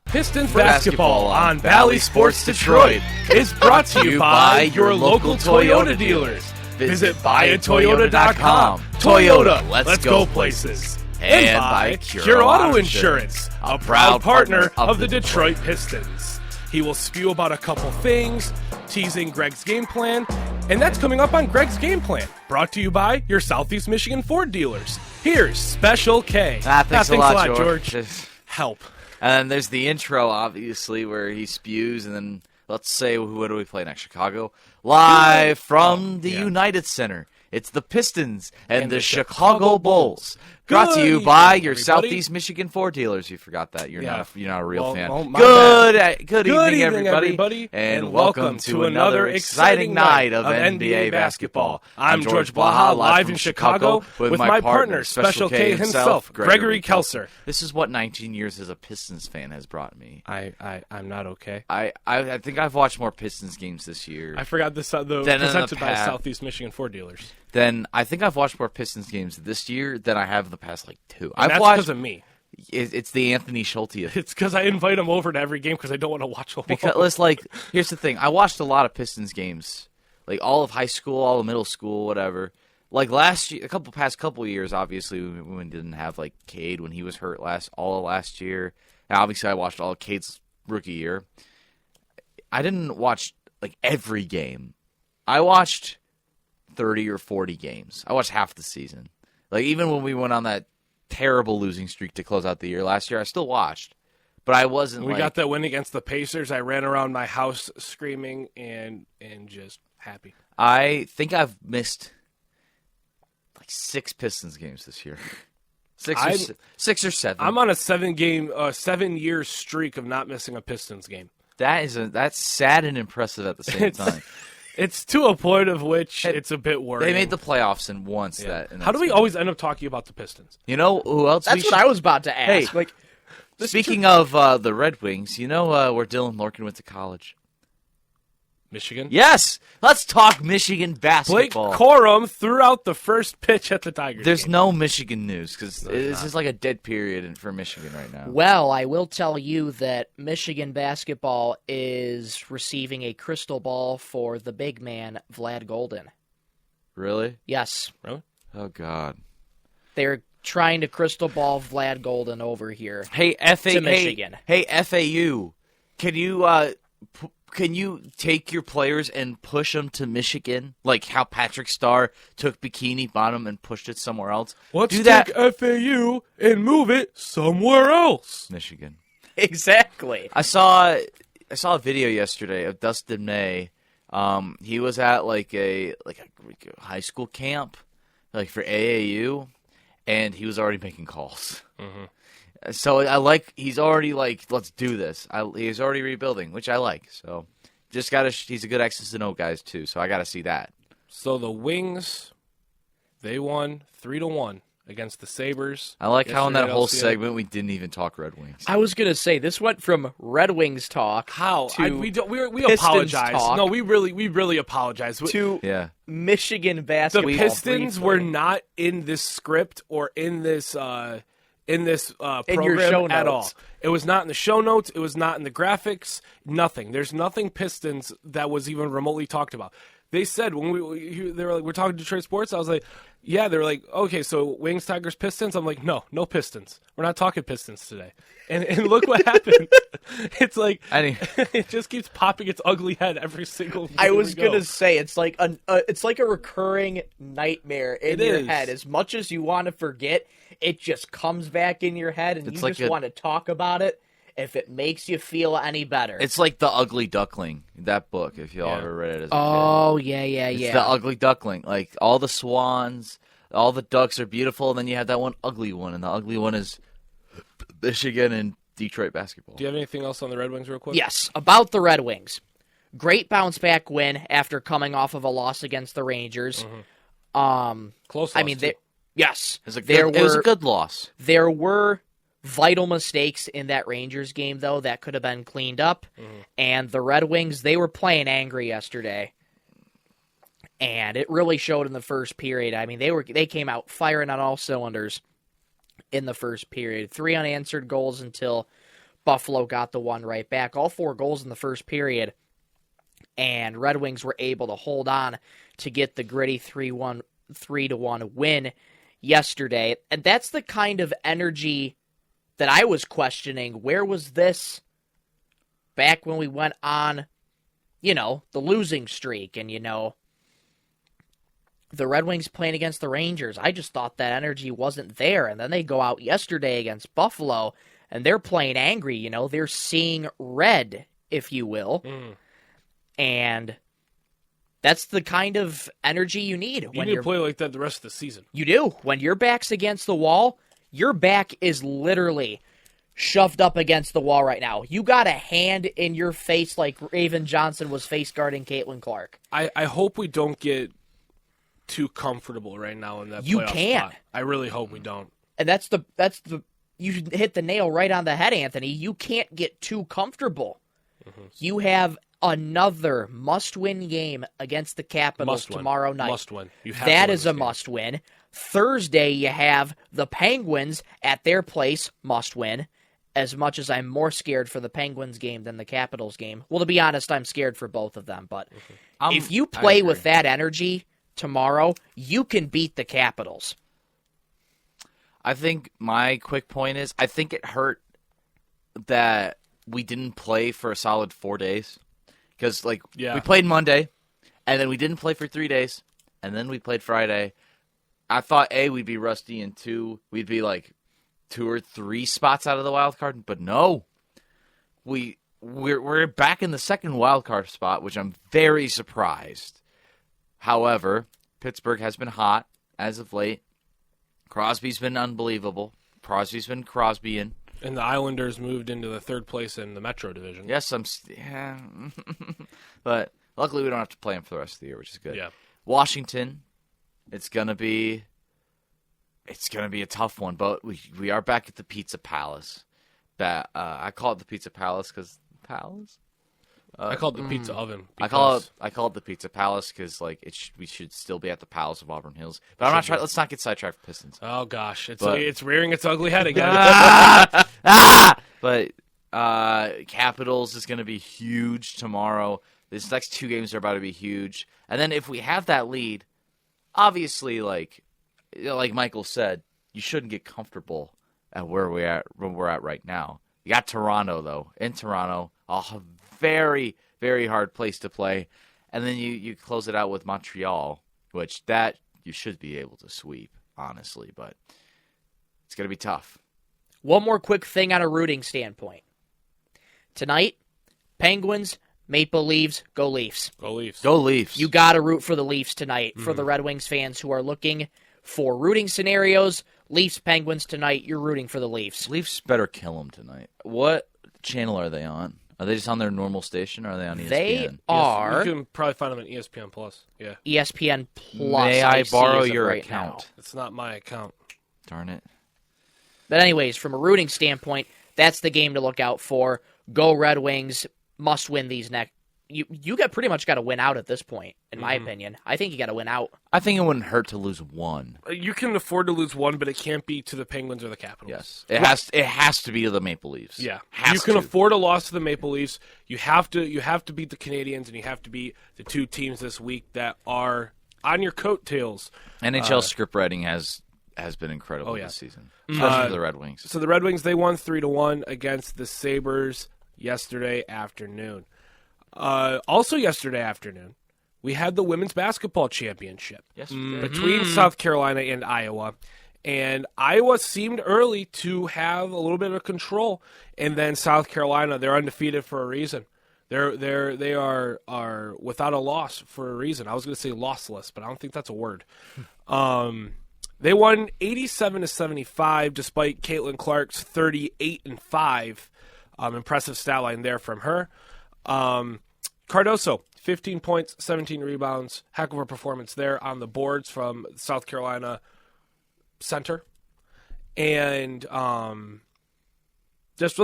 Pistons basketball on Valley Sports Detroit is brought to you by your local Toyota dealers. Visit buyatoyota.com. Toyota, let's go places. And by Cure Auto Insurance, a proud partner of the Detroit Pistons. He will spew about a couple things, teasing Greg's game plan, and that's coming up on Greg's Game Plan, brought to you by your Southeast Michigan Ford dealers. Here's Special K. Thanks a lot, George. Help. And then there's the intro, obviously, where he spews, and then let's say, who do we play next? Chicago? Live from the United Center It's the Pistons and the Chicago Bulls. Brought to you Good by evening, your everybody. Southeast Michigan Ford dealers. You forgot that. You're not a real fan. Well, my Good bad. evening, everybody. And welcome to another exciting night of NBA basketball. I'm George Blaha, live in Chicago with my partner, Special K himself, Gregory Kelser. This is what 19 years as a Pistons fan has brought me. I'm not okay. I think I've watched more Pistons games this year. I forgot the Then in the presented by past- Southeast Michigan Ford dealers. Then I think I've watched more Pistons games this year than I have the past like 2. And I've that's watched. because of me. It's the Anthony Schulte. It's because I invite him over to every game because I don't want to watch alone. Because here's the thing. I watched a lot of Pistons games, like all of high school, all of middle school, whatever. Like last year, past couple years, obviously when we didn't have like Cade when he was hurt all of last year. And obviously, I watched all of Cade's rookie year. I didn't watch like every game. I watched 30 or 40 games. I watched half the season. Like even when we went on that terrible losing streak to close out the year last year, I still watched. But I wasn't We got that win against the Pacers. I ran around my house screaming and just happy. I think I've missed like 6 Pistons games this year. 6 or 7. I'm on a 7-year streak of not missing a Pistons game. That's sad and impressive at the same time. It's to a point of which it's a bit worrying. They made the playoffs in once. Yeah. And How do we always end up talking about the Pistons? You know who else? That's what I was about to ask. Hey, speaking of the Red Wings, you know where Dylan Larkin went to college? Michigan? Yes! Let's talk Michigan Blake basketball. Corum threw out the first pitch at the Tigers There's game. no Michigan news because this is like a dead period for Michigan right now. Well, I will tell you that Michigan basketball is receiving a crystal ball for the big man, Vlad Golden. Really? Yes. Really? Oh, God. They're trying to crystal ball Vlad Golden over here. Hey, to Michigan. Hey, FAU, can you take your players and push them to Michigan, like how Patrick Starr took Bikini Bottom and pushed it somewhere else? Let's Do take that, FAU and move it somewhere else. Michigan. Exactly. I saw a video yesterday of Dustin May. He was at like a high school camp, like for AAU, and he was already making calls. Mm-hmm. So he's already like, let's do this. He's already rebuilding, which I like. So he's a good X's and O guys too. So I gotta see that. So the Wings, they won 3-1 against the Sabres. I like how in that yesterday at whole LCA. segment we didn't even talk Red Wings. I was going to say, this went from Red Wings talk to we Pistons apologize. talk No, we really apologize. to Yeah. Michigan The basketball. Pistons briefly. were not in this script or in this program your show at all. notes. It was not in the show notes. It was not in the graphics. Nothing. There's nothing Pistons that was even remotely talked about. They said when they were like, we're talking Detroit sports. I was like, yeah. They were like, okay, so Wings, Tigers, Pistons. I'm like, no Pistons. We're not talking Pistons today. And look what happened. It's like it just keeps popping its ugly head every single. I was going gonna say it's like a recurring nightmare in It your is. head. As much as you want to forget, it just comes back in your head, and It's you like just want to talk about it if it makes you feel any better. It's like The Ugly Duckling, that book, if y'all ever read it as a kid. oh yeah. It's The Ugly Duckling. Like, all the swans, all the ducks are beautiful, and then you have that one ugly one, and the ugly one is Michigan and Detroit basketball. Do you have anything else on the Red Wings real quick? Yes, about the Red Wings. Great bounce back win after coming off of a loss against the Rangers. Close. I mean, yes, It was a good loss. There were vital mistakes in that Rangers game, though, that could have been cleaned up. And the Red Wings, they were playing angry yesterday. And it really showed in the first period. I mean, they came out firing on all cylinders in the first period. 3 unanswered goals until Buffalo got the one right back. All 4 goals in the first period. And Red Wings were able to hold on to get the gritty 3-1 win yesterday. And that's the kind of energy that I was questioning. Where was this back when we went on, the losing streak and, the Red Wings playing against the Rangers? I just thought that energy wasn't there. And then they go out yesterday against Buffalo and they're playing angry. They're seeing red, if you will. And That's the kind of energy you need. You need to play like that the rest of the season. You do. When your back's against the wall, your back is literally shoved up against the wall right now. You got a hand in your face like Raven Johnson was face guarding Caitlin Clark. I hope we don't get too comfortable right now in that You playoff can't. spot. I really hope we don't. And that's the you hit the nail right on the head, Anthony. You can't get too comfortable. Mm-hmm. You have another must-win game against the Capitals tomorrow night. Must win. That is a must-win. Thursday, you have the Penguins at their place, must-win. As much as I'm more scared for the Penguins game than the Capitals game. Well, to be honest, I'm scared for both of them. But if you play with that energy tomorrow, you can beat the Capitals. I think my quick point is I think it hurt that we didn't play for a solid 4 days. Because, we played Monday, and then we didn't play for 3 days, and then we played Friday. I thought, A, we'd be rusty, and 2, we'd be, 2 or 3 spots out of the wild card. But no, we're back in the second wild card spot, which I'm very surprised. However, Pittsburgh has been hot as of late. Crosby's been unbelievable. Crosby's been Crosbyin'. And the Islanders moved into the third place in the Metro Division. Yes, but luckily we don't have to play them for the rest of the year, which is good. Yeah. Washington, it's gonna be a tough one, but we are back at the Pizza Palace. I call it the Pizza Palace because Palace. I call it the Pizza Oven. I call it the Pizza Palace because we should still be at the Palace of Auburn Hills. But I'm not trying. Let's not get sidetracked with Pistons. Oh gosh, it's rearing its ugly head again. But Capitals is going to be huge tomorrow. These next 2 games are about to be huge. And then if we have that lead, obviously, like Michael said, you shouldn't get comfortable at where we're at right now. You got Toronto though. In Toronto, a very, very hard place to play. And then you close it out with Montreal, which that you should be able to sweep, honestly, but it's going to be tough. One more quick thing on a rooting standpoint. Tonight, Penguins, Maple Leafs, go Leafs. Go Leafs. Go Leafs. You got to root for the Leafs tonight. For the Red Wings fans who are looking for rooting scenarios, Leafs, Penguins tonight, you're rooting for the Leafs. Leafs better kill them tonight. What channel are they on? Are they just on their normal station, or are they on ESPN? They are. You can probably find them on ESPN Plus. Yeah. ESPN Plus. May I borrow your right account? Now. It's not my account. Darn it. But anyways, from a rooting standpoint, that's the game to look out for. Go Red Wings. Must win these next. You got pretty much got to win out at this point, in my opinion. I think you got to win out. I think it wouldn't hurt to lose 1. You can afford to lose 1, but it can't be to the Penguins or the Capitals. Yes, it has to be to the Maple Leafs. Yeah, you can afford a loss to the Maple Leafs. You have to beat the Canadians, and you have to beat the 2 teams this week that are on your coattails. NHL script writing has been incredible this season, especially for the Red Wings. So the Red Wings, they won 3-1 against the Sabres yesterday afternoon. Also yesterday afternoon, we had the women's basketball championship between South Carolina and Iowa. And Iowa seemed early to have a little bit of control. And then South Carolina, they're undefeated for a reason. They are without a loss for a reason. I was going to say lossless, but I don't think that's a word. They won 87-75 despite Caitlin Clark's 38-5. Impressive stat line there from her. Cardoso, 15 points, 17 rebounds. Heck of a performance there on the boards from South Carolina center. And let's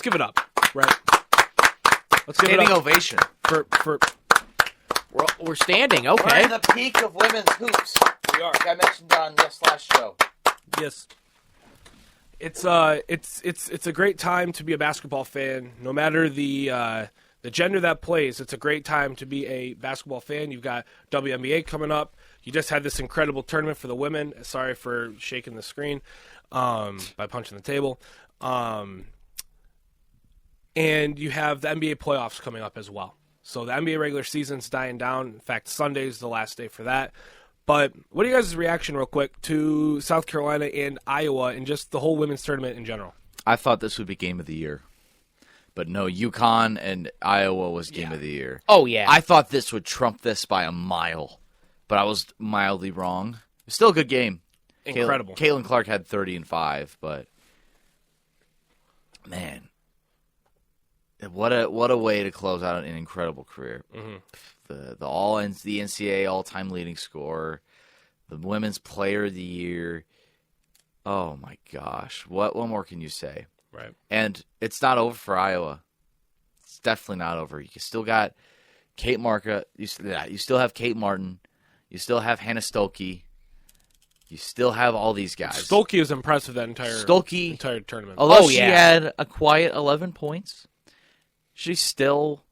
give it up, right? Let's give Standing it up ovation. For We're standing, okay. We're in the peak of women's hoops. We are. Like I mentioned on this last show. Yes. It's a great time to be a basketball fan. No matter the gender that plays, it's a great time to be a basketball fan. You've got WNBA coming up. You just had this incredible tournament for the women. Sorry for shaking the screen by punching the table. And you have the NBA playoffs coming up as well. So the NBA regular season's dying down. In fact, Sunday's the last day for that. But what are you guys' reaction, real quick, to South Carolina and Iowa and just the whole women's tournament in general? I thought this would be game of the year But no, UConn and Iowa was game of the year. Oh, yeah. I thought this would trump this by a mile, but I was mildly wrong. It's still a good game. Incredible. Caitlin Clark had 30 and 5, but man, what a way to close out an incredible career. Mm-hmm. The NCAA all-time leading scorer, the Women's Player of the Year. Oh my gosh, what more can you say? Right. And it's not over for Iowa. It's definitely not over. You still got Kate Marka. You still have Kate Martin. You still have Hannah Stolke. You still have all these guys. Stolke was impressive that entire tournament. Although she had a quiet 11 points, she still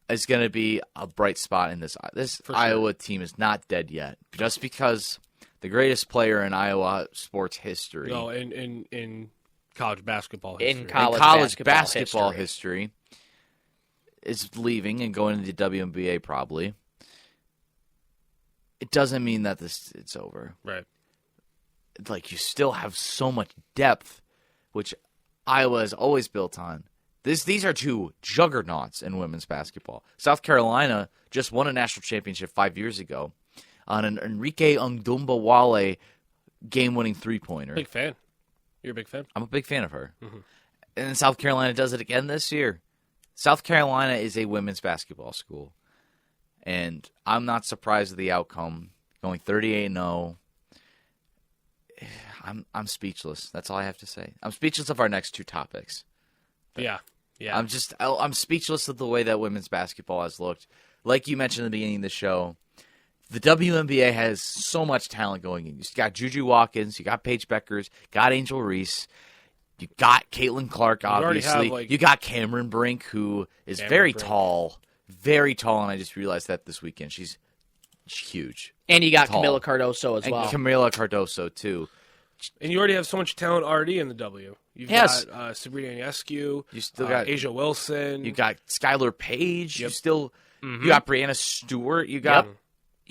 is going to be a bright spot in this. This Iowa team is not dead yet. Just because the greatest player in Iowa sports history. No, in college basketball history. In college basketball history is leaving and going to the WNBA probably. It doesn't mean that it's over. Right. Like, you still have so much depth, which Iowa has always built on. These are two juggernauts in women's basketball. South Carolina just won a national championship 5 years ago on an Enrique Ndumbawale game-winning three-pointer. Big fan. You're a big fan? I'm a big fan of her. Mm-hmm. And South Carolina does it again this year. South Carolina is a women's basketball school. And I'm not surprised at the outcome. Going 38-0. I'm speechless. That's all I have to say. I'm speechless of our next two topics. Yeah. I'm speechless of the way that women's basketball has looked. Like you mentioned at the beginning of the show, the WNBA has so much talent going in. You got Juju Watkins, you got Paige Beckers, got Angel Reese, you got Caitlin Clark, obviously. You got Cameron Brink, who is very tall, and I just realized that this weekend. She's huge. And you got Camila Cardoso as well. And Camila Cardoso, too. And you already have so much talent already in the W. You've got Sabrina Ionescu. You still got Asia Wilson. You got Skylar Page. Yep. You got Brianna Stewart. You got,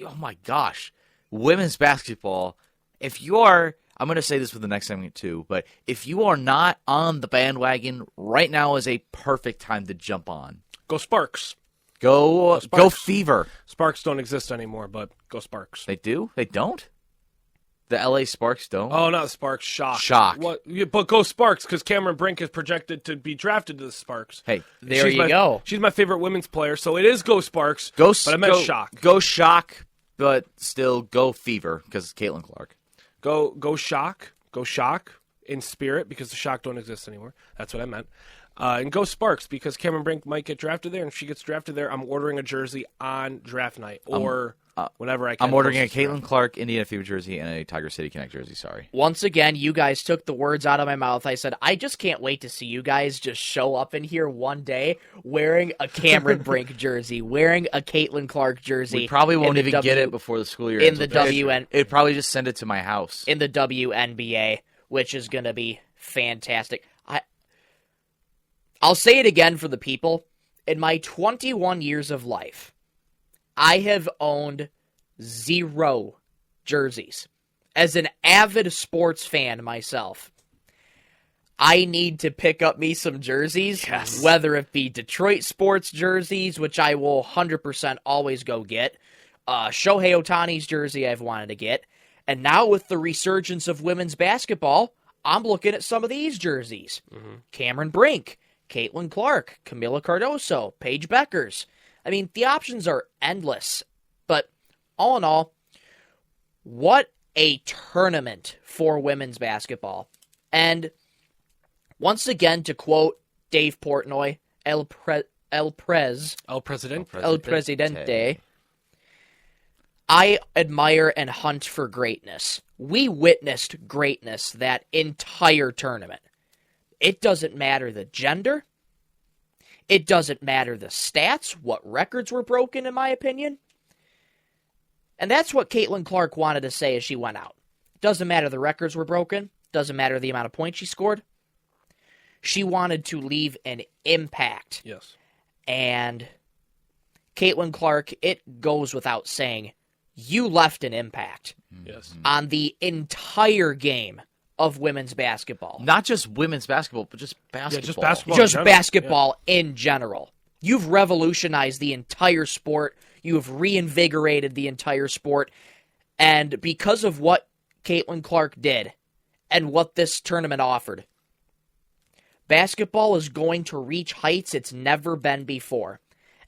oh my gosh, women's basketball. If you are, I'm going to say this for the next segment too, but if you are not on the bandwagon, right now is a perfect time to jump on. Go Sparks. Go Fever. Sparks don't exist anymore, but go Sparks. They do? They don't? The LA Sparks don't? Oh, not Sparks. Shock. What? But go Sparks, because Cameron Brink is projected to be drafted to the Sparks. Hey, there you go. She's my favorite women's player, so it is go Sparks. But I meant Shock. Go Shock, but still go Fever, because it's Caitlin Clark. Go Shock. Go Shock in spirit, because the Shock don't exist anymore. That's what I meant. And go Sparks, because Cameron Brink might get drafted there, and if she gets drafted there, I'm ordering a jersey on draft night, or whenever I can. I'm ordering a Caitlin Clark Indiana Fever jersey and a Tiger City Connect jersey, sorry. Once again, you guys took the words out of my mouth. I said, I just can't wait to see you guys just show up in here one day wearing a Cameron Brink jersey, wearing a Caitlin Clark jersey. We probably won't even get it before the school year ends. It'd probably just send it to my house. In the WNBA, which is going to be fantastic. I'll say it again for the people. In my 21 years of life, I have owned 0 jerseys. As an avid sports fan myself, I need to pick up me some jerseys, whether it be Detroit sports jerseys, which I will 100% always go get, Shohei Ohtani's jersey I've wanted to get, and now with the resurgence of women's basketball, I'm looking at some of these jerseys. Mm-hmm. Cameron Brink, Caitlin Clark, Camila Cardoso, Paige Beckers. I mean, the options are endless. But all in all, what a tournament for women's basketball. And once again, to quote Dave Portnoy, El Presidente, I admire and hunt for greatness. We witnessed greatness that entire tournament. It doesn't matter the gender. It doesn't matter the stats, what records were broken, in my opinion. And that's what Caitlin Clark wanted to say as she went out. It doesn't matter the records were broken. Doesn't matter the amount of points she scored. She wanted to leave an impact. Yes. And Caitlin Clark, it goes without saying, you left an impact. Yes. On the entire game of women's basketball. Not just women's basketball, but just basketball. just basketball. Just in general. basketball in general. You've revolutionized the entire sport. You have reinvigorated the entire sport. And because of what Caitlin Clark did and what this tournament offered, basketball is going to reach heights it's never been before.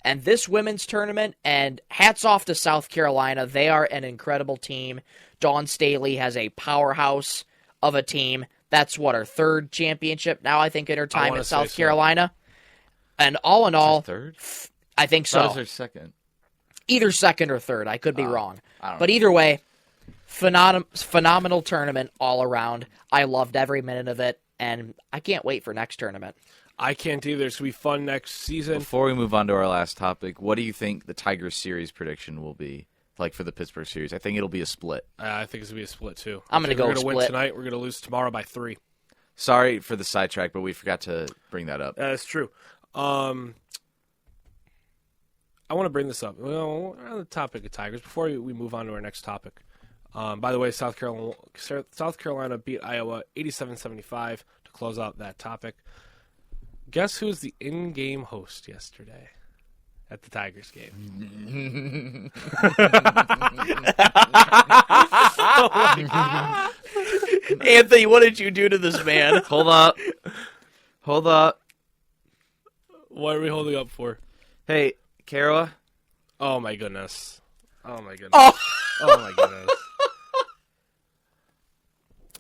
And this women's tournament, and hats off to South Carolina, they are an incredible team. Dawn Staley has a powerhouse of a team. That's what, her third championship now, I think, in her time at South Carolina. And all in all, third? I think so. That was her second. Either second or third. I could be wrong. I don't But know. either way, phenomenal tournament all around. I loved every minute of it, and I can't wait for next tournament. I can't either. It's going to be fun next season. Before we move on to our last topic, what do you think the Tigers series prediction will be like for the Pittsburgh series? I think it'll be a split. I think it's going to be a split, too. I'm going to go We're going to win split. tonight. We're going to lose tomorrow by 3. Sorry for the sidetrack, but we forgot to bring that up. That's true. I want to bring this up. Well, we're on the topic of Tigers. Before we move on to our next topic. By the way, South Carolina beat Iowa 87-75 to close out that topic. Guess who was the in-game host yesterday at the Tigers game? Anthony, what did you do to this man? Hold up. What are we holding up for? Hey, Kara. Oh, my goodness. Oh, my goodness. Oh. Oh, my goodness.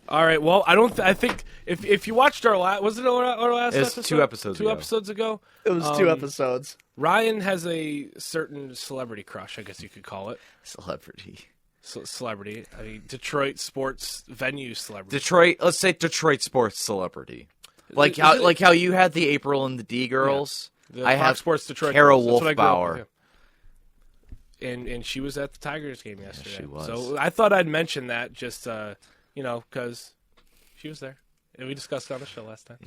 All right. Well, I think if you watched our last, was it our last It was episode? 2 episodes Two ago. episodes ago. It was 2 episodes. Ryan has a certain celebrity crush, I guess you could call it. Celebrity. Celebrity. I mean, Detroit sports venue celebrity. Detroit. Let's say Detroit sports celebrity. Like Is how it- like how you had the April and the D girls. The I Fox have Sports Detroit. Kara Girls. That's what I grew up Wolfbauer. with, yeah. And she was at the Tigers game yesterday. she was. So I thought I'd mention that just because she was there. And we discussed it on the show last time.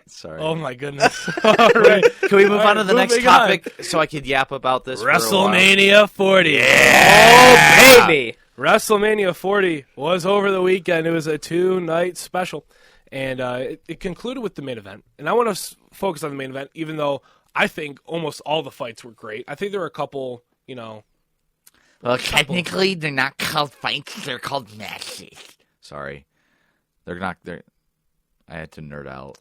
Sorry. Oh my goodness. All right. Can we move All on to right, the next moving on. topic so I could yap about this? For a while? WrestleMania 40. Oh, baby. WrestleMania 40 was over the weekend. It was a 2-night special. And it concluded with the main event. And I want to focus on the main event, even though I think almost all the fights were great. I think there were a couple, Well, technically, they're not called fights. They're called matches. Sorry. They're not. I had to nerd out.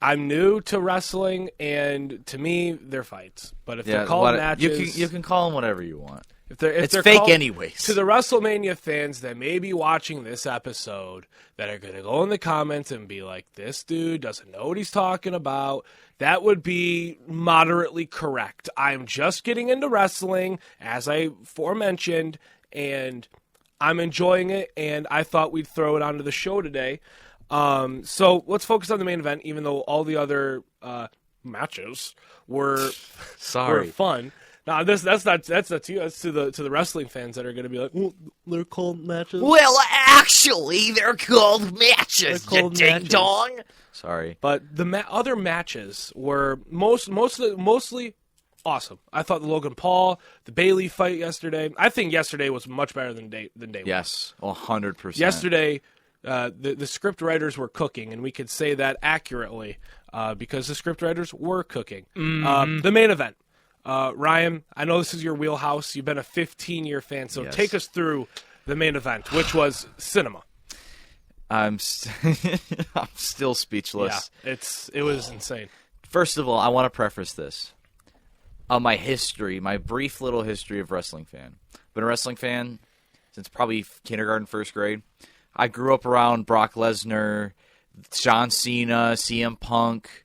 I'm new to wrestling, and to me, they're fights. But if they're called matches, You can call them whatever you want. if It's they're fake called, anyways. To the WrestleMania fans that may be watching this episode, that are going to go in the comments and be like, "This dude doesn't know what he's talking about," that would be moderately correct. I'm just getting into wrestling, as I aforementioned, and I'm enjoying it. And I thought we'd throw it onto the show today. So let's focus on the main event, even though all the other matches were Sorry. fun. No, that's not to you. That's to the wrestling fans that are going to be like, well, they're called matches. Well, actually, they're called matches. They're called matches. dong. Sorry. But the other matches were mostly awesome. I thought the Logan Paul, the Bailey fight yesterday. I think yesterday was much better than day one. Yes, 100%. Yesterday, the script writers were cooking, and we could say that accurately because the script writers were cooking. The main event. Ryan, I know this is your wheelhouse. You've been a 15-year fan, so Yes. take us through the main event, which was cinema. I'm still speechless. Yeah, it was insane. First of all, I want to preface this. My history, my brief little history of wrestling fan. Been a wrestling fan since probably kindergarten, first grade. I grew up around Brock Lesnar, John Cena, CM Punk,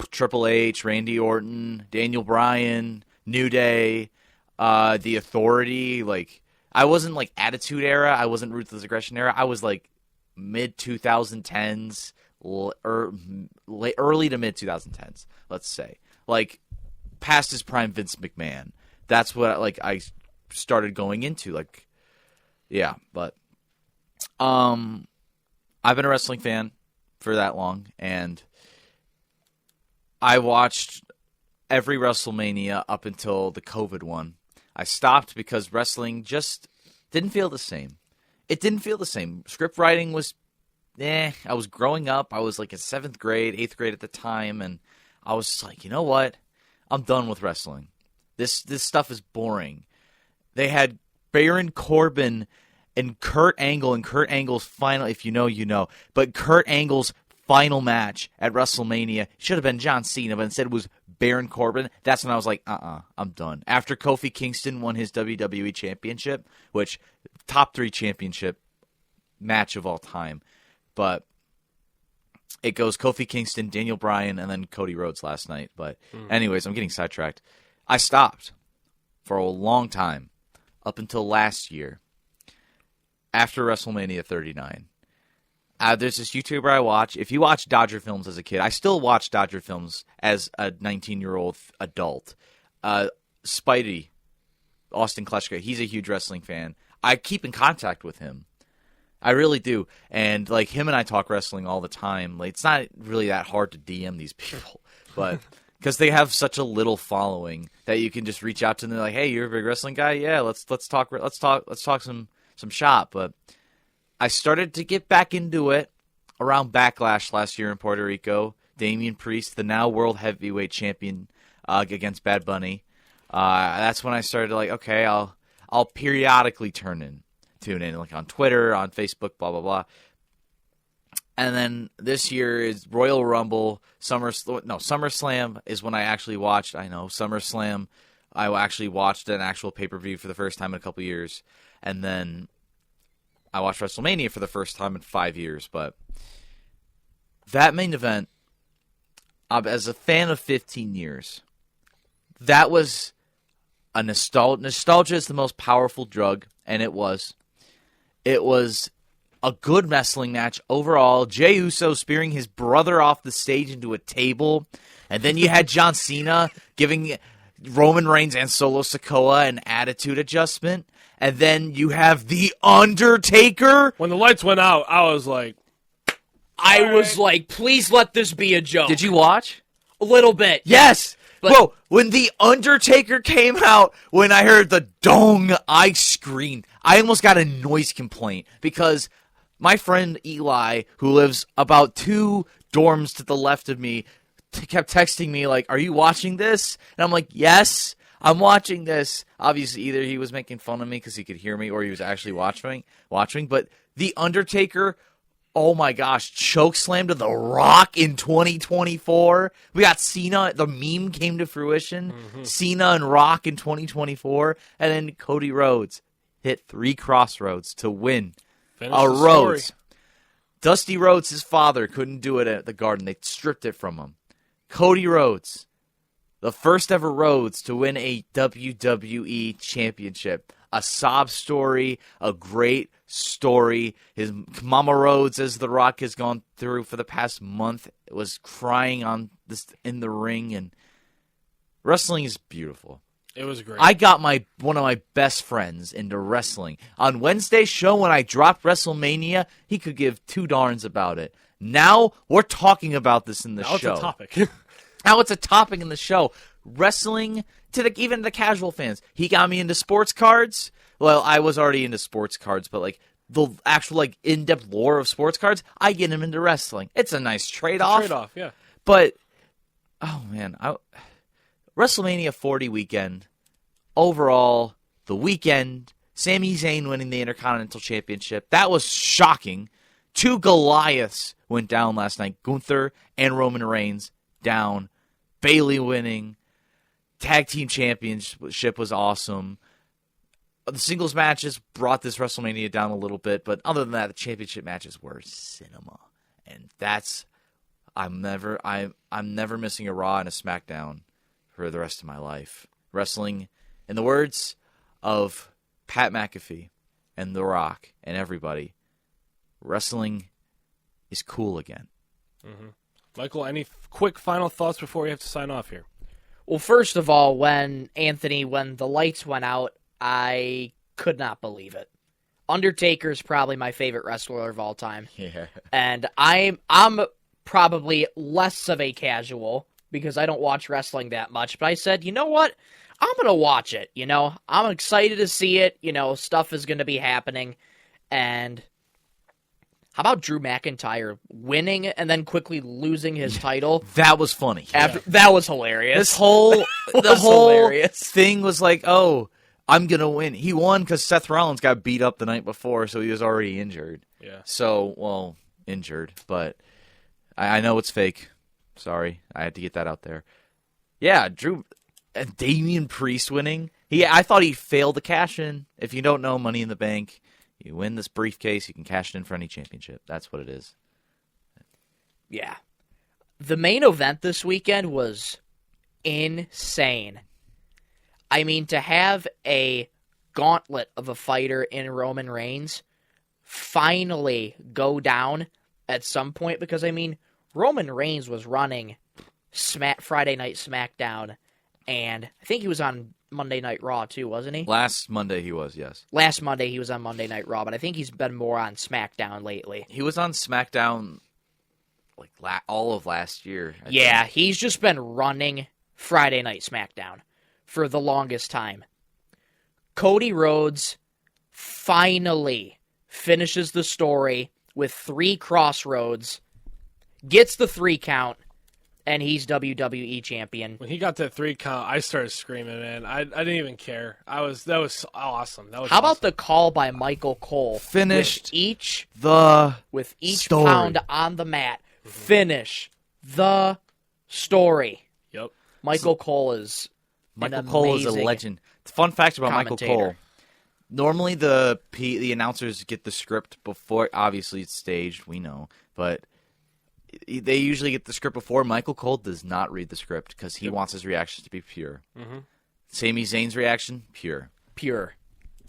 Triple H, Randy Orton, Daniel Bryan, New Day, The Authority. Like, I wasn't like Attitude Era. I wasn't Ruthless Aggression Era. I was like mid 2010s, early to mid 2010s. Let's say, like, past his prime Vince McMahon. That's what I started going into. Like, yeah, but I've been a wrestling fan for that long, and I watched every WrestleMania up until the COVID one. I stopped because wrestling just didn't feel the same. it didn't feel the same. Script writing was, I was growing up. I was like in 7th grade, 8th grade at the time, and I was just like, you know what? I'm done with wrestling. This stuff is boring. They had Baron Corbin and Kurt Angle, and Kurt Angle's final, if you know, you know, but Kurt Angle's final match at WrestleMania should have been John Cena, but instead it was Baron Corbin. That's when I was like, I'm done. After Kofi Kingston won his WWE Championship, which top 3 championship match of all time, but it goes Kofi Kingston, Daniel Bryan, and then Cody Rhodes last night. But anyways, I'm getting sidetracked. I stopped for a long time up until last year after WrestleMania 39. There's this YouTuber I watch. If you watch Dodger films as a kid, I still watch Dodger films as a 19-year-old adult. Spidey, Austin Kleschka, he's a huge wrestling fan. I keep in contact with him. I really do. And like him and I talk wrestling all the time. Like it's not really that hard to DM these people, but because they have such a little following that you can just reach out to them. They're like, "Hey, you're a big wrestling guy? Yeah, let's talk some shop." But I started to get back into it around Backlash last year in Puerto Rico. Damian Priest, the now world heavyweight champion, against Bad Bunny. That's when I started to like, okay, I'll periodically tune in, like on Twitter, on Facebook, blah blah blah. And then this year is Royal Rumble, SummerSlam is when I actually watched. I know SummerSlam, I actually watched an actual pay-per-view for the first time in a couple years, and then I watched WrestleMania for the first time in 5 years. But that main event, as a fan of 15 years, that was a nostalgia is the most powerful drug, and it was. It was a good wrestling match overall. Jey Uso spearing his brother off the stage into a table. And then you had John Cena giving Roman Reigns and Solo Sikoa an attitude adjustment. And then you have The Undertaker. When the lights went out, I was like... I was like, please let this be a joke. Did you watch? A little bit. Yes! But, bro, when The Undertaker came out, when I heard the dong, I screamed. I almost got a noise complaint because my friend Eli, who lives about 2 dorms to the left of me, kept texting me like, "Are you watching this?" And I'm like, "Yes, I'm watching this." Obviously, either he was making fun of me because he could hear me or he was actually watching. But The Undertaker... oh my gosh, chokeslam to The Rock in 2024. We got Cena, the meme came to fruition. Cena and Rock in 2024. And then Cody Rhodes hit 3 crossroads to win a Rhodes. Dusty Rhodes, his father, couldn't do it at the Garden. They stripped it from him. Cody Rhodes, the first ever Rhodes to win a WWE championship. A sob story, a great story. His Mama Rhodes, as The Rock has gone through for the past month, was crying on this in the ring, and wrestling is beautiful. It was great. I got one of my best friends into wrestling. On Wednesday's show, when I dropped WrestleMania, he could give 2 darns about it. Now we're talking about this in the show. Now it's a topic. Now it's a topic in the show. Wrestling, even the casual fans. He got me into sports cards. Well, I was already into sports cards, but like the actual like in-depth lore of sports cards, I get him into wrestling. It's a nice trade-off. Trade-off, yeah. But, oh man, WrestleMania 40 weekend, overall, the weekend, Sami Zayn winning the Intercontinental Championship, that was shocking. 2 Goliaths went down last night. Gunther and Roman Reigns down. Bayley winning. Tag Team Championship was awesome. The singles matches brought this WrestleMania down a little bit, but other than that, the championship matches were cinema. And that's I'm never missing a Raw and a SmackDown for the rest of my life. Wrestling, in the words of Pat McAfee and The Rock and everybody, wrestling is cool again. Mm-hmm. Michael, any quick final thoughts before we have to sign off here? Well, first of all, when the lights went out, I could not believe it. Undertaker's probably my favorite wrestler of all time. Yeah. And I'm probably less of a casual because I don't watch wrestling that much. But I said, you know what? I'm going to watch it. I'm excited to see it. Stuff is going to be happening. And how about Drew McIntyre winning and then quickly losing his title? That was funny. That was hilarious. The whole hilarious. thing was like, oh, I'm going to win. He won because Seth Rollins got beat up the night before, so he was already injured. Yeah. So, well, injured, but I know it's fake. Sorry. I had to get that out there. Yeah, Damian Priest winning. I thought he failed to cash in. If you don't know Money in the Bank, you win this briefcase, you can cash it in for any championship. That's what it is. Yeah. The main event this weekend was insane. I mean, to have a gauntlet of a fighter in Roman Reigns finally go down at some point, because, I mean, Roman Reigns was running Friday Night SmackDown, and I think he was on Monday Night Raw too, wasn't he? Last Monday he was, yes. Last Monday he was on Monday Night Raw, but I think he's been more on SmackDown lately. He was on SmackDown like all of last year. I think. He's just been running Friday Night SmackDown for the longest time. Cody Rhodes finally finishes the story with 3 crossroads, gets the 3 count, and he's WWE champion. When he got that 3 count, I started screaming, man. I didn't even care. That was awesome. How about the call by Michael Cole? Finished with each story. pound on the mat. Finish the story. Yep. Michael Cole is a legend. Fun fact about Michael commentator. Cole. Normally the announcers get the script before. Obviously it's staged, we know, but they usually get the script before. Michael Cole does not read the script because he wants his reactions to be pure. Mm-hmm. Sami Zayn's reaction, pure.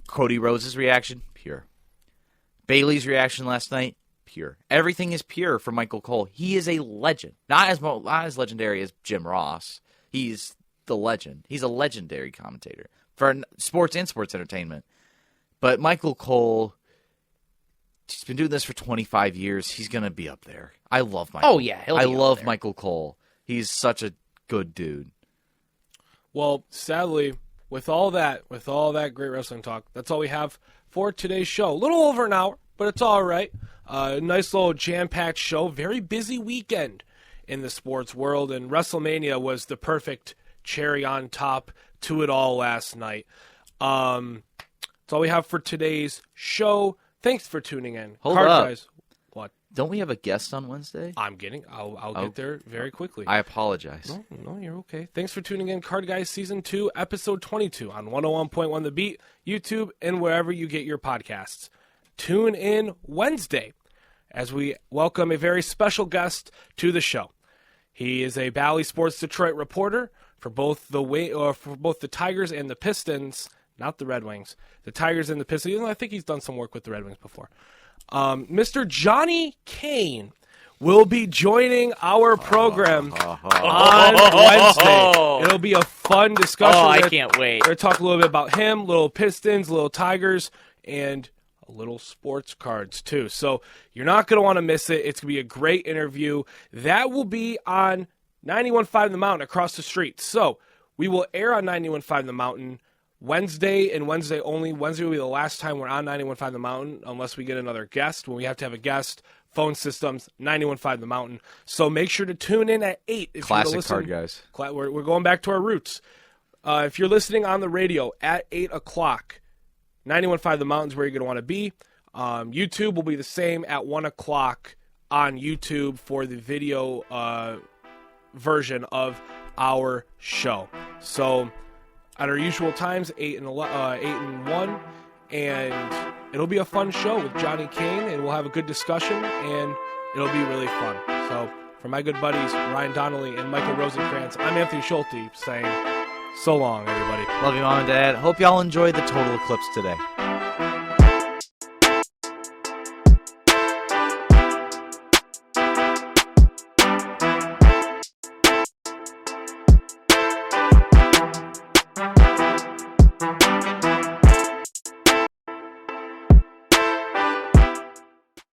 Cody Rhodes' reaction, pure. Bayley's reaction last night, pure. Everything is pure for Michael Cole. He is a legend. Not as legendary as Jim Ross. He's the legend. He's a legendary commentator for sports and sports entertainment. But Michael Cole, he's been doing this for 25 years. He's going to be up there. I love Michael. Oh, yeah. I love Michael Cole. He's such a good dude. Well, sadly, with all that great wrestling talk, that's all we have for today's show. A little over an hour, but it's all right. Nice little jam-packed show. Very busy weekend in the sports world, and WrestleMania was the perfect cherry on top to it all last night. That's all we have for today's show. Thanks for tuning in. Hold up. Guys. What? Don't we have a guest on Wednesday? I'll get there very quickly. I apologize. No, you're okay. Thanks for tuning in. Card Guys Season 2, Episode 22 on 101.1 The Beat, YouTube, and wherever you get your podcasts. Tune in Wednesday as we welcome a very special guest to the show. He is a Bally Sports Detroit reporter for both the Tigers and the Pistons, not the Red Wings. The Tigers and the Pistons. I think he's done some work with the Red Wings before. Mr. Johnny Kane will be joining our program on Wednesday. It'll be a fun discussion. I can't wait. We're going to talk a little bit about him, little Pistons, little Tigers, and a little sports cards too. So you're not going to want to miss it. It's going to be a great interview. That will be on 91.5 The Mountain across the street. So we will air on 91.5 The Mountain Wednesday and Wednesday only. Wednesday will be the last time we're on 91.5 The Mountain unless we get another guest. When we have to have a guest, phone systems, 91.5 The Mountain. So make sure to tune in at 8. If Classic Card Guys. We're going back to our roots. If you're listening on the radio at 8 o'clock, 91.5 The Mountain is where you're going to want to be. YouTube will be the same at 1 o'clock on YouTube for the video version of our show. So at our usual times, 8 and 1, and it'll be a fun show with Johnny Kane, and we'll have a good discussion, and it'll be really fun. So for my good buddies Ryan Donnelly and Michael Rosenkranz, I'm Anthony Schulte saying so long, everybody. Love you, Mom and Dad. Hope y'all enjoyed the Total Eclipse today.